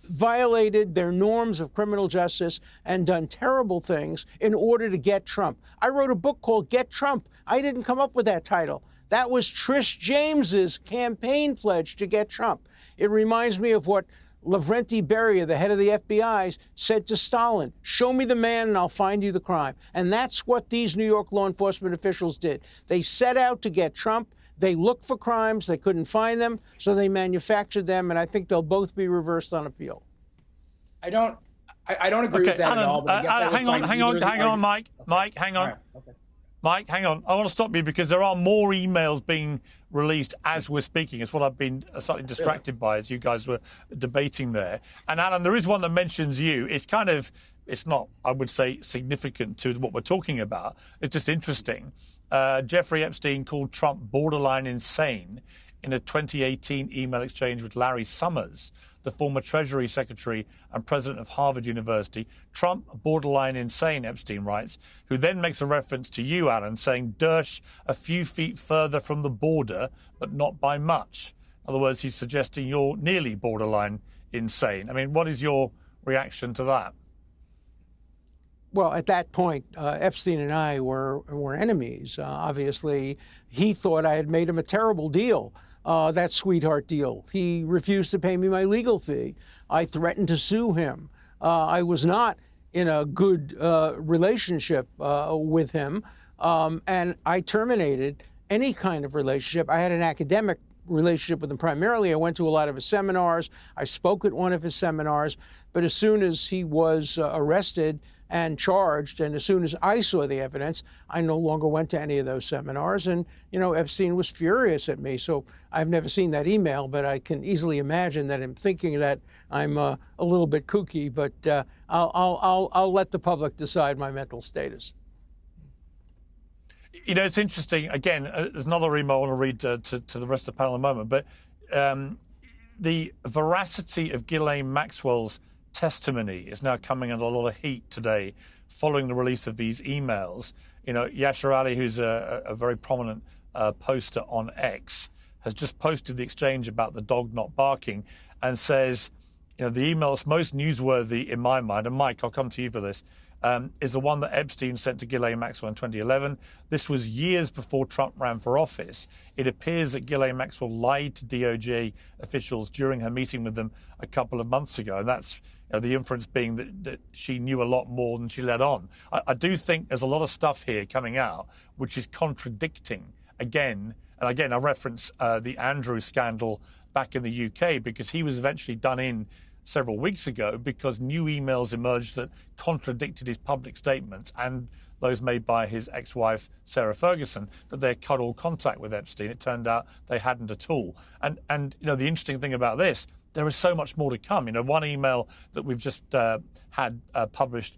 violated their norms of criminal justice and done terrible things in order to get Trump. I wrote a book called Get Trump. I didn't come up with that title. That was Tish James's campaign pledge to get Trump. It reminds me of what Lavrenti Beria, the head of the FBI, said to Stalin, show me the man and I'll find you the crime. And that's what these New York law enforcement officials did. They set out to get Trump. They looked for crimes. They couldn't find them, so they manufactured them, and I think they'll both be reversed on appeal. I don't agree with that Alan, at all. But hang on, Mike. Mike, hang on. Right, okay. Mike, hang on. I want to stop you because there are more emails being released as we're speaking. It's what I've been slightly distracted by as you guys were debating there. And Alan, there is one that mentions you. It's not, I would say, significant to what we're talking about. It's just interesting. Jeffrey Epstein called Trump borderline insane in a 2018 email exchange with Larry Summers, the former Treasury Secretary and president of Harvard University. Trump, borderline insane, Epstein writes, who then makes a reference to you, Alan, saying Dersh a few feet further from the border, but not by much. In other words, he's suggesting you're nearly borderline insane. I mean, what is your reaction to that? Well, at that point, Epstein and I were enemies. Obviously, he thought I had made him a terrible deal, that sweetheart deal. He refused to pay me my legal fee. I threatened to sue him. I was not in a good relationship with him, and I terminated any kind of relationship. I had an academic relationship with him primarily. I went to a lot of his seminars. I spoke at one of his seminars. But as soon as he was arrested and charged, and as soon as I saw the evidence, I no longer went to any of those seminars. And, Epstein was furious at me. So I've never seen that email, but I can easily imagine that him thinking that I'm a little bit kooky. But I'll let the public decide my mental status. It's interesting. Again, there's another email I want to read to the rest of the panel in a moment. But the veracity of Ghislaine Maxwell's testimony is now coming under a lot of heat today following the release of these emails. Yashar Ali, who's a very prominent poster on X, has just posted the exchange about the dog not barking and says, the email that's most newsworthy in my mind, and Mike, I'll come to you for this, is the one that Epstein sent to Ghislaine Maxwell in 2011. This was years before Trump ran for office. It appears that Ghislaine Maxwell lied to DOJ officials during her meeting with them a couple of months ago, and that's the inference being that she knew a lot more than she let on. I do think there's a lot of stuff here coming out which is contradicting again. And again, I reference the Andrew scandal back in the UK because he was eventually done in several weeks ago because new emails emerged that contradicted his public statements and those made by his ex-wife, Sarah Ferguson, that they cut all contact with Epstein. It turned out they hadn't at all. And you know, the interesting thing about this, there is so much more to come. You know, one email that we've just had published,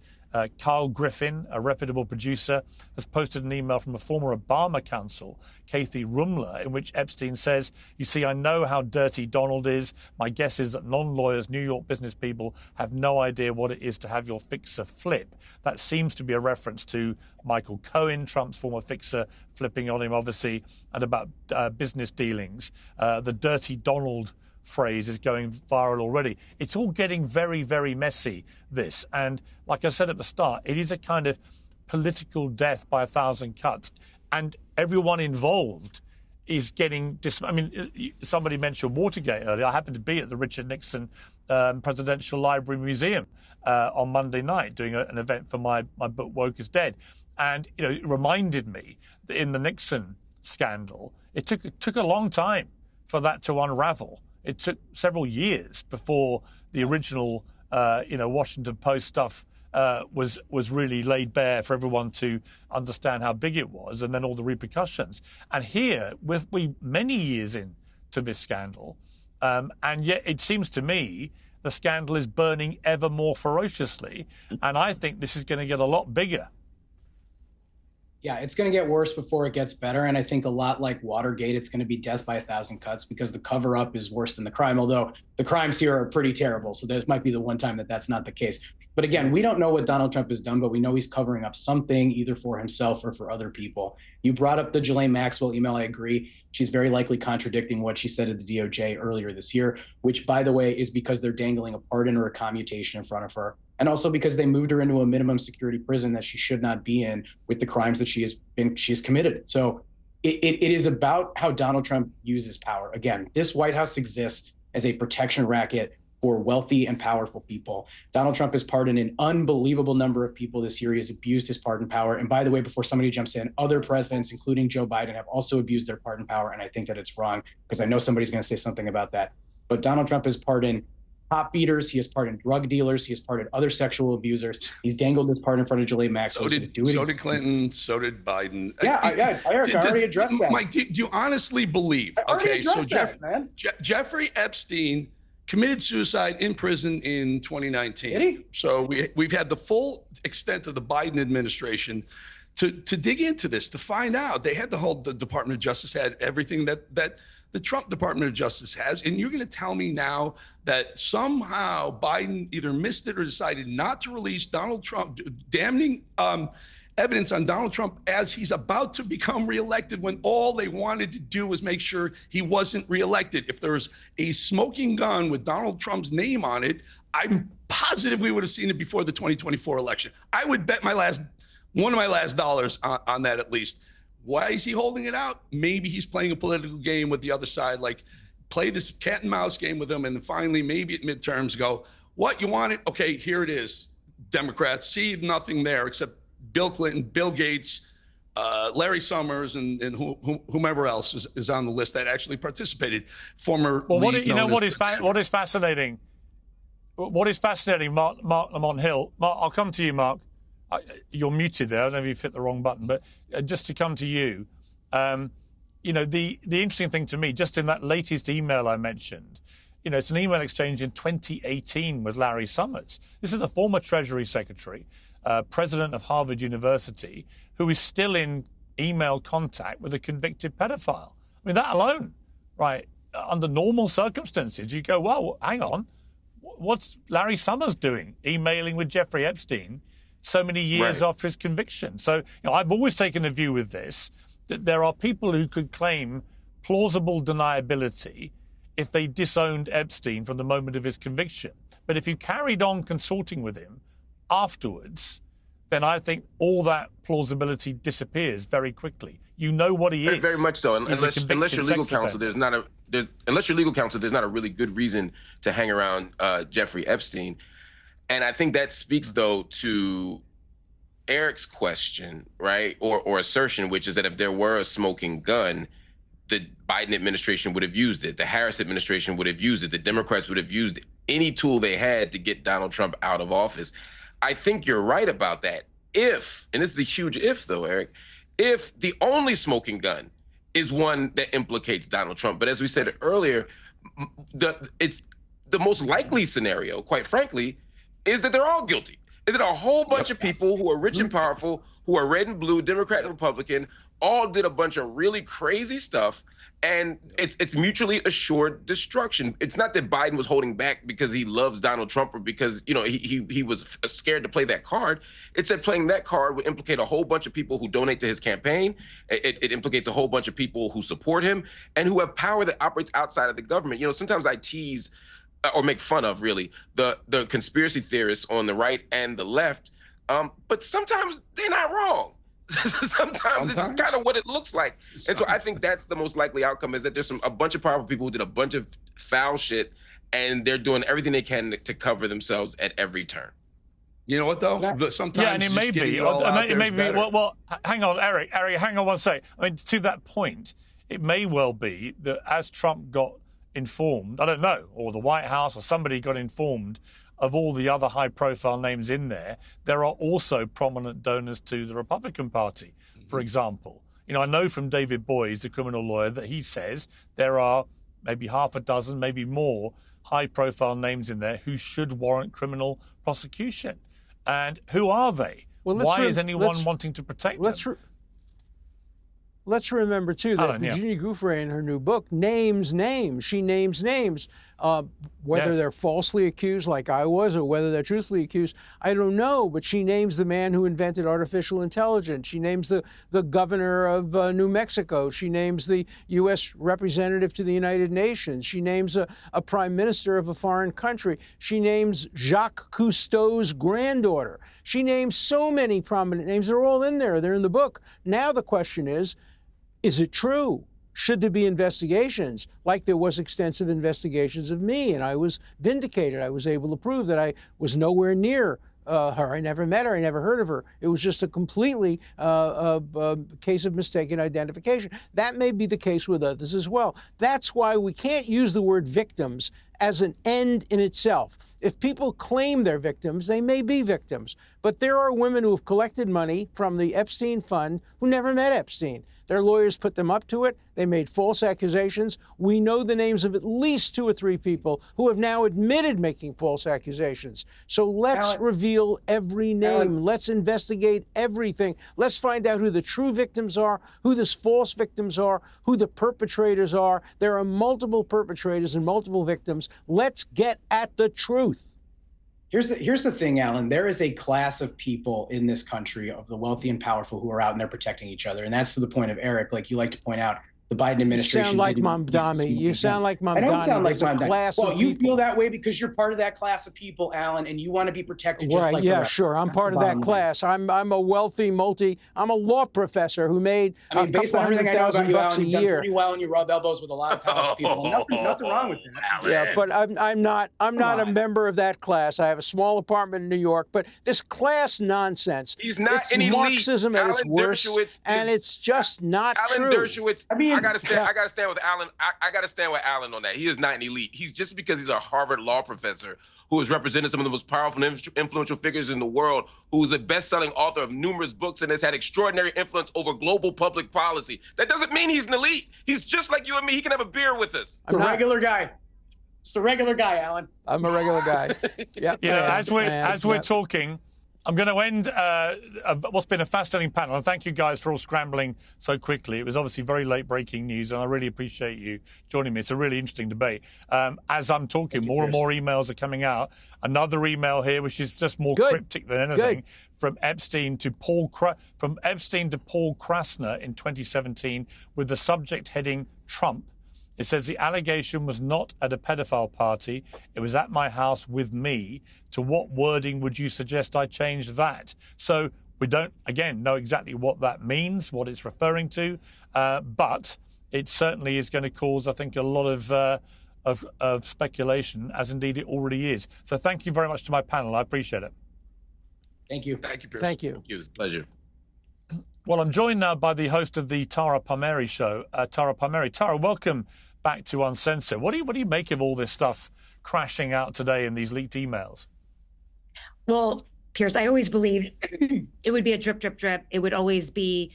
Carl Griffin, a reputable producer, has posted an email from a former Obama counsel, Kathy Rumler, in which Epstein says, "You see, I know how dirty Donald is. My guess is that non-lawyers, New York business people, have no idea what it is to have your fixer flip." That seems to be a reference to Michael Cohen, Trump's former fixer, flipping on him, obviously, and about business dealings. The dirty Donald phrase is going viral already. It's all getting very, very messy, this. And like I said at the start, it is a kind of political death by a thousand cuts. And everyone involved is getting... I mean, somebody mentioned Watergate earlier. I happened to be at the Richard Nixon Presidential Library Museum on Monday night doing an event for my book, Woke is Dead. And, you know, it reminded me that in the Nixon scandal, it took a long time for that to unravel. It took several years before the original, Washington Post stuff was really laid bare for everyone to understand how big it was, and then all the repercussions. And here, we many years into this scandal, and yet it seems to me the scandal is burning ever more ferociously, and I think this is going to get a lot bigger. Yeah, it's going to get worse before it gets better. And I think a lot like Watergate, it's going to be death by a thousand cuts because the cover up is worse than the crime, although the crimes here are pretty terrible. So there might be the one time that that's not the case. But again, we don't know what Donald Trump has done, but we know he's covering up something either for himself or for other people. You brought up the Ghislaine Maxwell email. I agree. She's very likely contradicting what she said at the DOJ earlier this year, which, by the way, is because they're dangling a pardon or a commutation in front of her. And also because they moved her into a minimum security prison that she should not be in with the crimes that she has committed. So it is about how Donald Trump uses power. Again, this White House exists as a protection racket for wealthy and powerful people. Donald Trump has pardoned an unbelievable number of people this year. He has abused his pardon power. And by the way, before somebody jumps in, other presidents, including Joe Biden, have also abused their pardon power. And I think that it's wrong because I know somebody's going to say something about that. But Donald Trump has pardoned top beaters, he has pardoned drug dealers, he has pardoned other sexual abusers. He's dangled his pardon in front of Ghislaine Maxwell. So did Clinton, so did Biden. Eric, I already addressed that. Mike, do you honestly believe? Okay, so Jeffrey Epstein committed suicide in prison in 2019. Did he? So we've had the full extent of the Biden administration to dig into this, to find out. They had the Department of Justice had everything that the Trump Department of Justice has. And you're going to tell me now that somehow Biden either missed it or decided not to release Donald Trump, damning evidence on Donald Trump as he's about to become reelected, when all they wanted to do was make sure he wasn't reelected. If there was a smoking gun with Donald Trump's name on it, I'm positive we would have seen it before the 2024 election. I would bet one of my last dollars on that at least. Why is he holding it out? Maybe he's playing a political game with the other side, like play this cat and mouse game with them, and finally maybe at midterms go, what, you want it? Okay, here it is. Democrats see nothing there except Bill Clinton, Bill Gates, Larry Summers, and whomever else is on the list that actually participated. What is fascinating? What is fascinating, Marc Lamont Hill? Mark, I'll come to you, Mark. You're muted there. I don't know if you've hit the wrong button, but just to come to you, the interesting thing to me, just in that latest email I mentioned, it's an email exchange in 2018 with Larry Summers. This is a former Treasury Secretary, president of Harvard University, who is still in email contact with a convicted pedophile. I mean, that alone, right, under normal circumstances, you go, well, hang on, what's Larry Summers doing, emailing with Jeffrey Epstein so many years after his conviction? So I've always taken a view with this, that there are people who could claim plausible deniability if they disowned Epstein from the moment of his conviction. But if you carried on consorting with him afterwards, then I think all that plausibility disappears very quickly. You know what he is. Very much so. Unless your legal counsel, there's not a really good reason to hang around Jeffrey Epstein. And I think that speaks, though, to Eric's question, right, or assertion, which is that if there were a smoking gun, the Biden administration would have used it. The Harris administration would have used it. The Democrats would have used any tool they had to get Donald Trump out of office. I think you're right about that. If, and this is a huge if though, Eric, if the only smoking gun is one that implicates Donald Trump. But as we said earlier, it's the most likely scenario, quite frankly, is that they're all guilty. Is that a whole bunch of people who are rich and powerful, who are red and blue, Democrat and Republican, all did a bunch of really crazy stuff, and it's mutually assured destruction. It's not that Biden was holding back because he loves Donald Trump or because he was scared to play that card. It's that playing that card would implicate a whole bunch of people who donate to his campaign. It implicates a whole bunch of people who support him and who have power that operates outside of the government. Sometimes I tease or make fun of, really, the conspiracy theorists on the right and the left, but sometimes they're not wrong. Sometimes it's kind of what it looks like. And so I think that's the most likely outcome, is that there's a bunch of powerful people who did a bunch of foul shit, and they're doing everything they can to cover themselves at every turn. You know what, though? Sometimes and it may be. Well, hang on, Eric, hang on one sec. I mean, to that point, it may well be that as Trump got informed, I don't know, or the White House or somebody got informed of all the other high-profile names in there, there are also prominent donors to the Republican Party, for example. I know from David Boies, the criminal lawyer, that he says there are maybe half a dozen, maybe more, high-profile names in there who should warrant criminal prosecution. And who are they? Well, why is anyone wanting to protect them? Let's remember, too, that Virginia Giuffre, in her new book, names names. She names names. Whether they're falsely accused, like I was, or whether they're truthfully accused, I don't know. But she names the man who invented artificial intelligence. She names the governor of New Mexico. She names the U.S. representative to the United Nations. She names a prime minister of a foreign country. She names Jacques Cousteau's granddaughter. She names so many prominent names. They're all in there. They're in the book. Now the question is it true? Should there be investigations, like there was extensive investigations of me, and I was vindicated? I was able to prove that I was nowhere near her. I never met her. I never heard of her. It was just a completely case of mistaken identification. That may be the case with others as well. That's why we can't use the word victims as an end in itself. If people claim they're victims, they may be victims. But there are women who have collected money from the Epstein fund who never met Epstein. Their lawyers put them up to it. They made false accusations. We know the names of at least 2 or 3 people who have now admitted making false accusations. So let's reveal every name. Let's investigate everything. Let's find out who the true victims are, who the false victims are, who the perpetrators are. There are multiple perpetrators and multiple victims. Let's get at the truth. Here's the thing, Alan. There is a class of people in this country, of the wealthy and powerful, who are out and they're protecting each other. And that's to the point of, Eric, like you like to point out, the Biden administration. You sound like Mamdani. You sound like Mamdani. I don't sound like Mamdani. Well, you people. feel that way because you're part of that class of people, Alan, and you want to be protected just like the rest. Yeah, sure. I'm part of that class. I'm a wealthy I'm a law professor who made based on everything I know about you, Alan, you've done year. pretty well and you rub elbows with a lot of powerful people. Nothing wrong with that. Yeah, but I'm not a member of that class. I have a small apartment in New York, but this class nonsense. He's not it's an elite. Marxism at its worst, and it's just not true. Alan Dershowitz. I gotta stand with Alan. I got to stand with Alan on that. He is not an elite. He's just because he's a Harvard law professor who has represented some of the most powerful and influential figures in the world, who is a best-selling author of numerous books and has had extraordinary influence over global public policy. That doesn't mean he's an elite. He's just like you and me. He can have a beer with us. I'm a regular guy. It's the regular guy, Alan. I'm a regular guy. Yeah. As we're talking, I'm going to end what's been a fascinating panel, and thank you guys for all scrambling so quickly. It was obviously very late breaking news, and I really appreciate you joining me. It's a really interesting debate. As I'm talking, more and more emails are coming out. Another email here, which is just more cryptic than anything, from Epstein to Paul Krasner in 2017, with the subject heading Trump. It says the allegation was not at a pedophile party. It was at my house with me. To what wording would you suggest I change that? So we don't, again, know exactly what that means, what it's referring to, but it certainly is going to cause, I think, a lot of speculation, as indeed it already is. So thank you very much to my panel. I appreciate it. Thank you. Thank you, Piers. Thank you. Thank you. It's a pleasure. Well, I'm joined now by the host of the Tara Palmeri Show, Tara Palmeri. Tara, welcome back to Uncensored. What do you make of all this stuff crashing out today in these leaked emails? Well, Piers, I always believed it would be a drip, drip, drip. It would always be,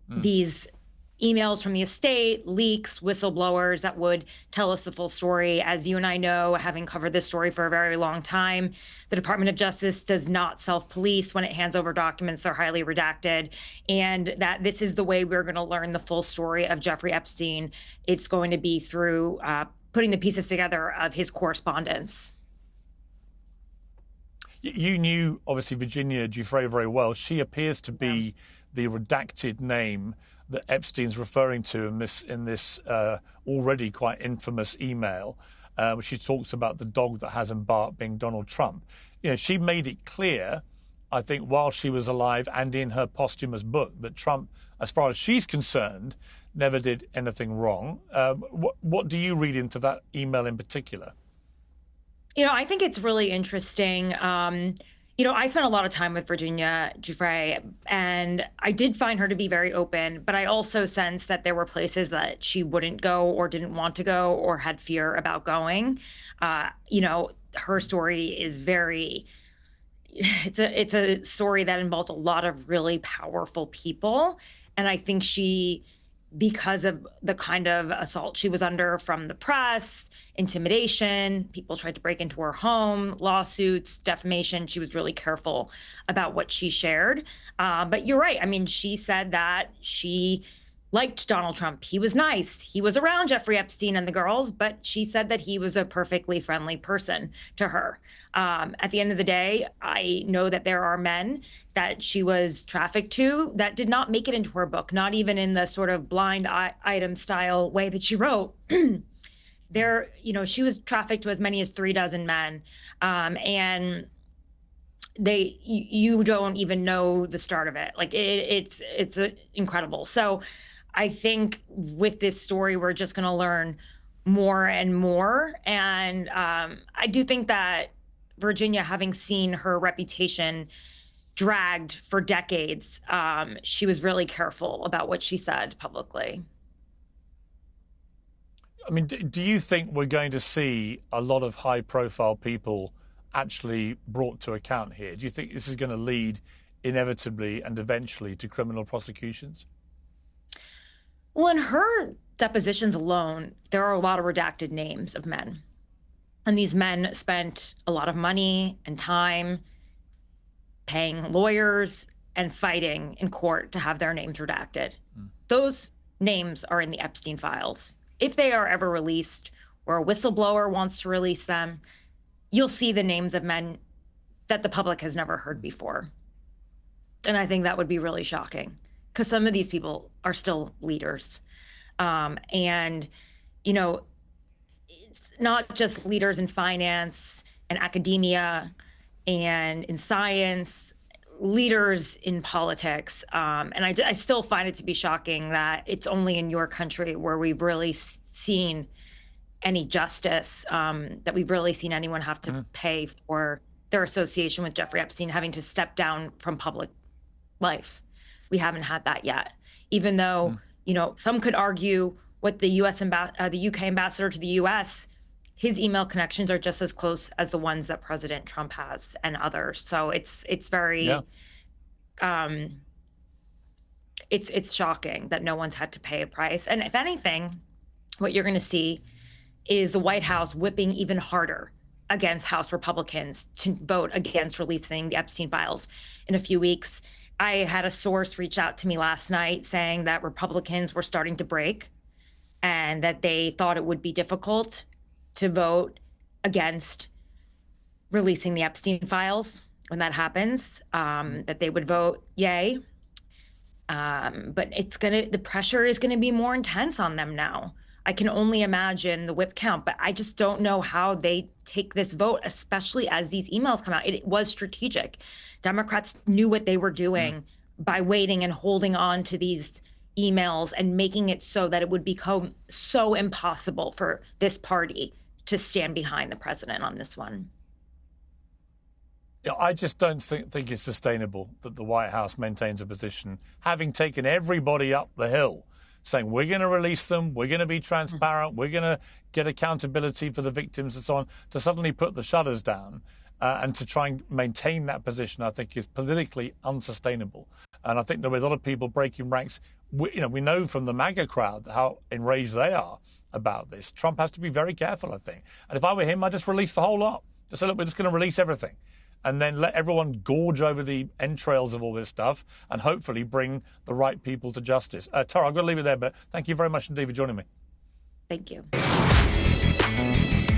these emails from the estate, leaks, whistleblowers that would tell us the full story. As you and I know, having covered this story for a very long time, the Department of Justice does not self-police when it hands over documents. They're highly redacted. And that this is the way we're going to learn the full story of Jeffrey Epstein. It's going to be through putting the pieces together of his correspondence. You knew, obviously, Virginia Giuffre very well. She appears to be the redacted name that Epstein's referring to in this already quite infamous email, where she talks about the dog that hasn't barked being Donald Trump. You know, she made it clear, I think, while she was alive and in her posthumous book, that Trump, as far as she's concerned, never did anything wrong. What do you read into that email in particular? You know, I think it's really interesting. I spent a lot of time with Virginia Giuffre, and I did find her to be very open, but I also sensed that there were places that she wouldn't go or didn't want to go or had fear about going. Her story is it's a story that involved a lot of really powerful people. And I think because of the kind of assault she was under from the press, intimidation, people tried to break into her home, lawsuits, defamation. She was really careful about what she shared. But you're right. I mean, she said that she liked Donald Trump. He was nice. He was around Jeffrey Epstein and the girls, but she said that he was a perfectly friendly person to her. At the end of the day, I know that there are men that she was trafficked to that did not make it into her book, not even in the sort of blind item style way that she wrote. She was trafficked to as many as 36 men. And you don't even know the start of it. Like it's incredible. So I think with this story, we're just going to learn more and more. And I do think that Virginia, having seen her reputation dragged for decades, she was really careful about what she said publicly. I mean, do you think we're going to see a lot of high-profile people actually brought to account here? Do you think this is going to lead inevitably and eventually to criminal prosecutions? Well, in her depositions alone, there are a lot of redacted names of men. And these men spent a lot of money and time paying lawyers and fighting in court to have their names redacted. Those names are in the Epstein files. If they are ever released or a whistleblower wants to release them, you'll see the names of men that the public has never heard before. And I think that would be really shocking because some of these people are still leaders. It's not just leaders in finance and academia and in science, leaders in politics. And I still find it to be shocking that it's only in your country where we've really seen any justice, that we've really seen anyone have to pay for their association with Jeffrey Epstein, having to step down from public life. We haven't had that yet, even though, some could argue what the UK ambassador to the US, his email connections are just as close as the ones that President Trump has and others. So it's very, it's shocking that no one's had to pay a price. And if anything, what you're going to see is the White House whipping even harder against House Republicans to vote against releasing the Epstein files in a few weeks. I had a source reach out to me last night saying that Republicans were starting to break and that they thought it would be difficult to vote against releasing the Epstein files when that happens, that they would vote yay. But the pressure is going to be more intense on them now. I can only imagine the whip count, but I just don't know how they take this vote, especially as these emails come out. It was strategic. Democrats knew what they were doing by waiting and holding on to these emails and making it so that it would become so impossible for this party to stand behind the president on this one. Yeah, I just don't think it's sustainable that the White House maintains a position, having taken everybody up the hill saying we're going to release them, we're going to be transparent, we're going to get accountability for the victims and so on, to suddenly put the shutters down and to try and maintain that position, I think is politically unsustainable. And I think there were a lot of people breaking ranks. We know from the MAGA crowd how enraged they are about this. Trump has to be very careful, I think. And if I were him, I'd just release the whole lot. Just say, look, we're just going to release everything. And then let everyone gorge over the entrails of all this stuff and hopefully bring the right people to justice. Tara, I've got to leave it there, but thank you very much indeed for joining me. Thank you.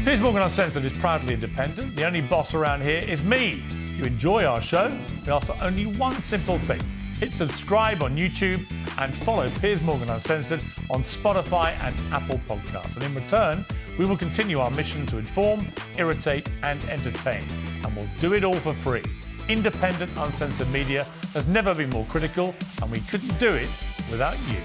Piers Morgan Uncensored is proudly independent. The only boss around here is me. If you enjoy our show, we ask for only one simple thing. Hit subscribe on YouTube and follow Piers Morgan Uncensored on Spotify and Apple Podcasts. And in return, we will continue our mission to inform, irritate and entertain. And we'll do it all for free. Independent, uncensored media has never been more critical, and we couldn't do it without you.